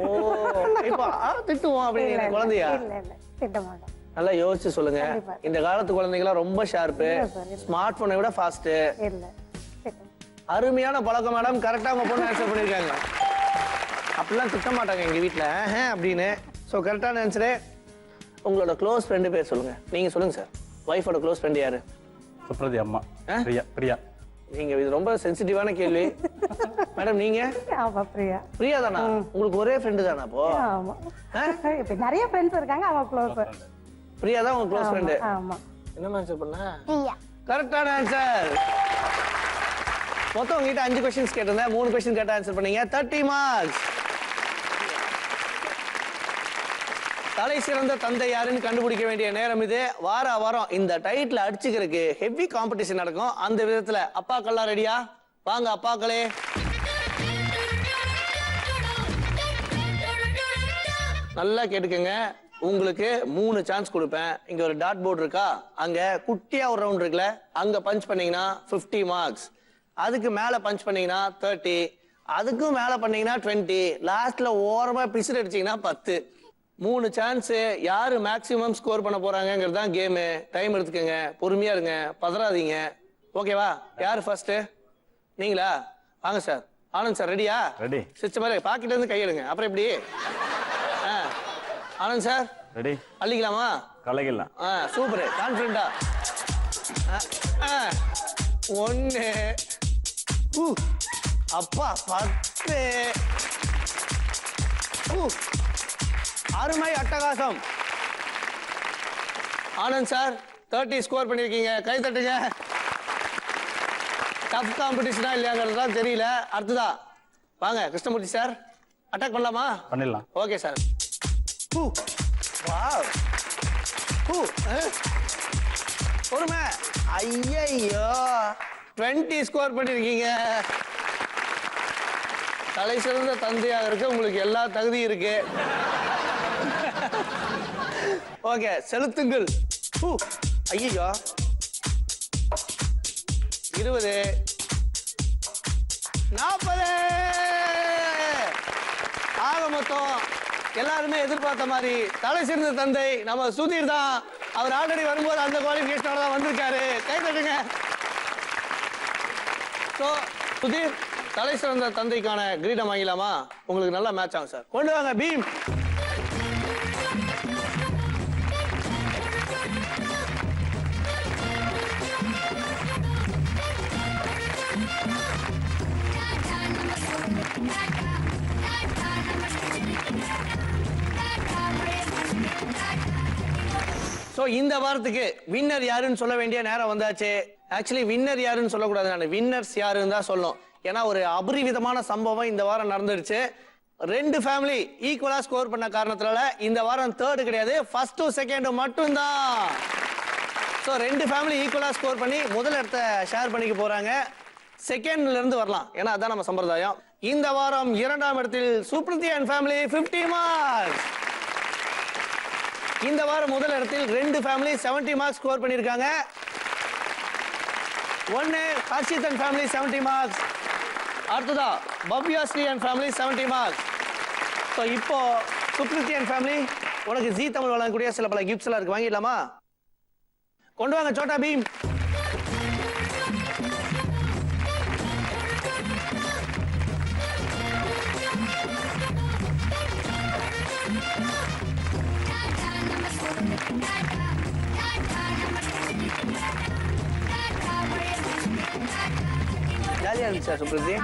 Speaker 1: இப்போ திட்டுவோம் அப்படிங்கிற குழந்தையா?
Speaker 9: இல்ல இல்ல திட்ட மாட்டோம்.
Speaker 1: நல்லா யோசிச்சு சொல்லுங்க. இந்த காலத்து குழந்தைங்களாம் ரொம்ப ஷார்ப்பு, ஸ்மார்ட் போனை விட ஃபாஸ்ட்.
Speaker 9: இல்ல.
Speaker 1: அருமையான பழக்கம் மேடம். கரெக்டா உங்க பொண்ணு ஆன்சர் பண்ணிருக்காங்க. அப்படிலாம் திட்ட மாட்டாங்க எங்க வீட்டுல அப்படின்னு. சோ கரெக்டான ஆன்சரு. உங்களோட க்ளோஸ் ஃப்ரெண்டு பேர் சொல்லுங்க. நீங்க சொல்லுங்க சார். வைஃபோட க்ளோஸ் ஃப்ரெண்ட் யாரு?
Speaker 6: சுப்ரதி அம்மா. பிரியா. பிரியா.
Speaker 1: நீங்க இது ரொம்ப சென்சிட்டிவான கேள்வி. மேடம் நீங்க?
Speaker 9: ஆமா பிரியா.
Speaker 1: பிரியா தானா? உங்களுக்கு ஒரே ஃப்ரெண்டு தானா அப்போ?
Speaker 9: ஆமா. இப்ப நிறைய ஃப்ரெண்ட்ஸ் இருக்காங்க, அவ க்ளோஸ்.
Speaker 1: பிரியா தான் உங்க க்ளோஸ் ஃப்ரெண்ட்.
Speaker 9: ஆமா.
Speaker 1: என்ன ஆன்சர் பண்ண?
Speaker 3: பிரியா.
Speaker 1: கரெக்டான ஆன்சர். மொத்தம் உங்ககிட்ட 5 क्वेश्चंस கேட்டிருந்தேன். 3 क्वेश्चन கேட்ட ஆன்சர் பண்ணீங்க. 30 மார்க்ஸ். தலை சிறந்த தந்தை யாருன்னு கண்டுபிடிக்க வேண்டிய நேரம் இது. வாரம் இந்த டைட்டில் அடிச்சுக்கிறதுக்கு ஹெவி காம்படிஷன் நடக்கும். அந்த விதத்துல அப்பாக்கெல்லாம் ரெடியா? வாங்க அப்பாக்களே. நல்லா கேட்டுக்கங்க. உங்களுக்கு 3 சான்ஸ் கொடுப்பேன். இங்க ஒரு டாட் போர்டு இருக்கா, அங்க குட்டியா ஒரு ரவுண்ட் இருக்குல்ல, அங்க பஞ்ச் பண்ணீங்கன்னா 50 மார்க்ஸ். அதுக்கு மேல பஞ்ச் பண்ணீங்கன்னா 30, அதுக்கும் மேல பண்ணீங்கன்னா 20, லாஸ்ட்ல ஓரமா பிசில் அடிச்சீங்கன்னா 10. 3 சான்ஸ். யாரு மேக்ஸிமம் ஸ்கோர் பண்ண போறாங்கிறது தான் கேம். டைம் எடுத்துக்கங்க, பொறுமையா இருங்க, பதறாதீங்க. ஓகேவா? யாரு ஃபர்ஸ்ட்? நீங்களா? வாங்க சார். ஆனந்த் சார் ரெடியா?
Speaker 6: ரெடி.
Speaker 1: சிஸ்டம் மாதிரி பாக்கெட்ல இருந்து கையெடுங்க. அப்புறம் எப்படி? Anand sir
Speaker 6: ready.
Speaker 1: அள்ளிக்கலாமா?
Speaker 6: கலகிடலாம்.
Speaker 1: சூப்பர், கான்ஃபிடண்டா. 1 அப்பா 10. அருமை, அட்டகாசம். ஆனந்த் சார் 30 ஸ்கோர் பண்ணிருக்கீங்க. கை தட்டுங்க. டஃப் காம்படிஷனா இல்லையாங்கிறது தான் தெரியல. அடுத்ததா வாங்க கிருஷ்ணமூர்த்தி சார், அட்டாக் பண்ணலாமா?
Speaker 6: பண்ணிடலாம்.
Speaker 1: Okay sir. வாவ். பொறுமை. ஐயையோ 20 ஸ்கோர் பண்ணிருக்கீங்க. தலை சிறந்த தந்தையாக இருக்க உங்களுக்கு எல்லா தகுதி இருக்கு. ஓகே, செலுத்துங்கள். ஐயோ 20, 40. ஆக மொத்தம் எல்லாருமே எதிர்பார்த்த மாதிரி தலை சிறந்த தந்தை நம்ம சுதீர் தான். அவர் ஆல்ரெடி வரும்போது அந்த குவாலிஃபிகேஷனோட தான் வந்திருக்காரு. கை தட்டுங்க. சோ சுதீர், தலை சிறந்த தந்தைக்கான கிரீடம் வாங்கிலாமா? உங்களுக்கு நல்லா மேட்ச் ஆகும் சார். கொண்டு வாங்க பீம். சோ இந்த வாரத்துக்கு வின்னர் யாருன்னு சொல்ல வேண்டிய நேரம் வந்தாச்சு. ஆக்சுவலி வின்னர் யாருன்னு சொல்லக்கூடாது, நான் வின்னர்ஸ் யாருன்னு தான் சொல்லணும். ஏன்னா ஒரு அபரிவிதமான சம்பவம் இந்த வாரம் நடந்துருச்சு. 2 ஃபேமிலி ஈக்குவலா ஸ்கோர் பண்ண காரணத்தினால இந்த வாரம் 3rd கிடையாது, 1st 2nd மட்டும்தான். சோ 2 ஃபேமிலி ஈக்குவலா ஸ்கோர் பண்ணி முதல் இடத்தை ஷேர் பண்ணிக்க போறாங்க. 2ndல இருந்து வரலாம், ஏன்னா அதான் நம்ம சம்பிரதாயம். இந்த வாரம் 2ஆம் இடத்தில் சுப்ரீத்தி அண்ட் ஃபேமிலி 50 மார்க்ஸ். இந்த வாரம் முதல் இடத்தில் 2 ஃபேமிலி 70 மார்க்ஸ் ஸ்கோர் பண்ணிருக்காங்க. ஒன்னு ஹர்ஷித் அண்ட் ஃபேமிலி 70 மார்க்ஸ். அடுத்ததா Bhavyashree and family 70 marks. So இப்போ சுப்ரீத்தி அண்ட் ஃபேமிலி உனக்கு ஜீ தமிழ் வழங்கக்கூடிய சில பல கிஃப்ட்ஸ் எல்லாம் இருக்கு, வாங்கிடலாமா? கொண்டு வாங்க சோட்டா பீம். ஜாலியா இருந்துச்சா சுப்ரீத்தி?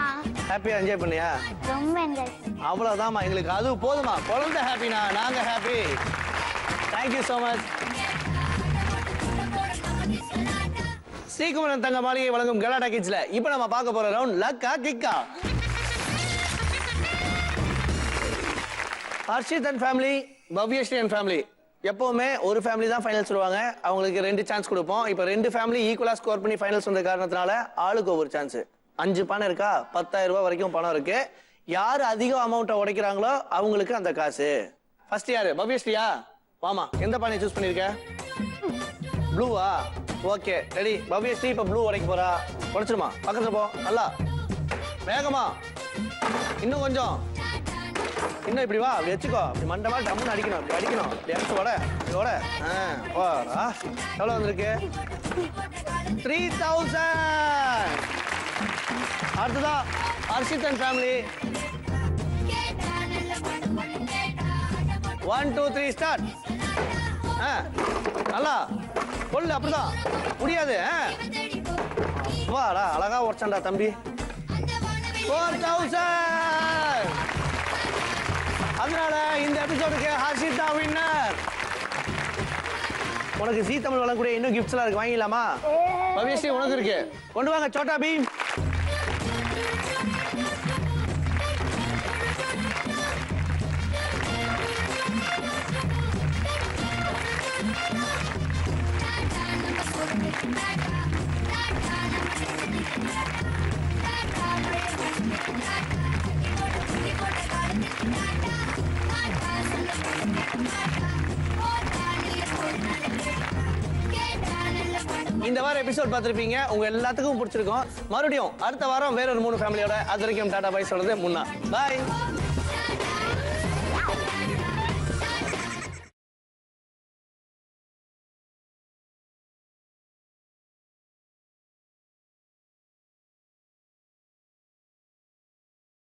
Speaker 1: ஹாப்பியா என்ஜாய் பண்ணியா?
Speaker 3: ரொம்ப என்ஜாய்.
Speaker 1: அவ்வளவுதான்மா, எங்களுக்கு அது போதுமா. குழந்தை ஹாப்பினா நாங்க happy. Thank you so much. Srikumaran Thanga Maligai வழங்கும் கலாட்டா கிட்ஸ்ல இப்போ நம்ம பார்க்க போற ரவுண்ட் லக்கா கிக்கா. Harshith and family, Bhavyasri and family எப்பவுமே ஒரு ஃபேமிலி தான் ஃபைனல்ஸ் வருவாங்க. அவங்களுக்கு 2 சான்ஸ் கொடுப்போம். இப்போ 2 ஃபேமிலி ஈக்குவலா ஸ்கோர் பண்ணி ஃபைனல்ஸ் வந்த காரணத்தினால ஆளுக்கு ஒவ்வொரு சான்ஸ். 5 பணம் இருக்கா, 10,000 ரூபாய் வரைக்கும் பணம் இருக்கு. யாரு அதிக அமௌண்ட்டை உடைக்கிறாங்களோ அவங்களுக்கு அந்த காசு. ஃபர்ஸ்ட் யாரு? பவ்யஸ்ரீயா? வாமா, எந்த பானையை சூஸ் பண்ணிருக்க? ப்ளூவா? Okay ready. பவ்யஸ்ரீ இப்ப ப்ளூ உடைக்க போறா. உடைச்சிருமா, பக்கத்துல போ. நல்லா வேகமா, இன்னும் கொஞ்சம், இன்னும் இப்படி வா, அப்படி வச்சுக்கோ. அப்படி மண்டமா டம்னு அடிக்கணும், அப்படி அடிக்கணும். அப்படி அடிச்சு ஓட, ஓட. போறா. எவ்வளவு வந்திருக்கு? 3000. அடுத்ததா ஹர்ஷித் அண்ட் ஃபேமிலி. 1 2 3 ஸ்டார்ட். நல்லா கொள்ளு, அப்படிதான் முடியாது. வாடா, அழகா உடச்சாண்டா தம்பி. 4000. அதனால இந்த எபிசோடுக்கு ஹர்ஷித் தான் வின்னர். உனக்கு ஜீ தமிழ் வழங்கக்கூடிய இன்னும் கிஃப்ட்ஸ் எல்லாம் இருக்கு, வாங்கிடலாமா? பவ்யஸ்ரீ உனக்கு இருக்கு, கொண்டு வாங்க சோட்டா பீம். இந்த வாரம் எபிசோட் பார்த்திருப்பீங்க, உங்க எல்லாத்துக்கும் பிடிச்சிருக்கும். மறுபடியும் அடுத்த வாரம் வேற ஒரு 3 ஃபேமிலியோட. அது வரைக்கும் டாடா பாய் சொல்றது முன்னா. பாய்.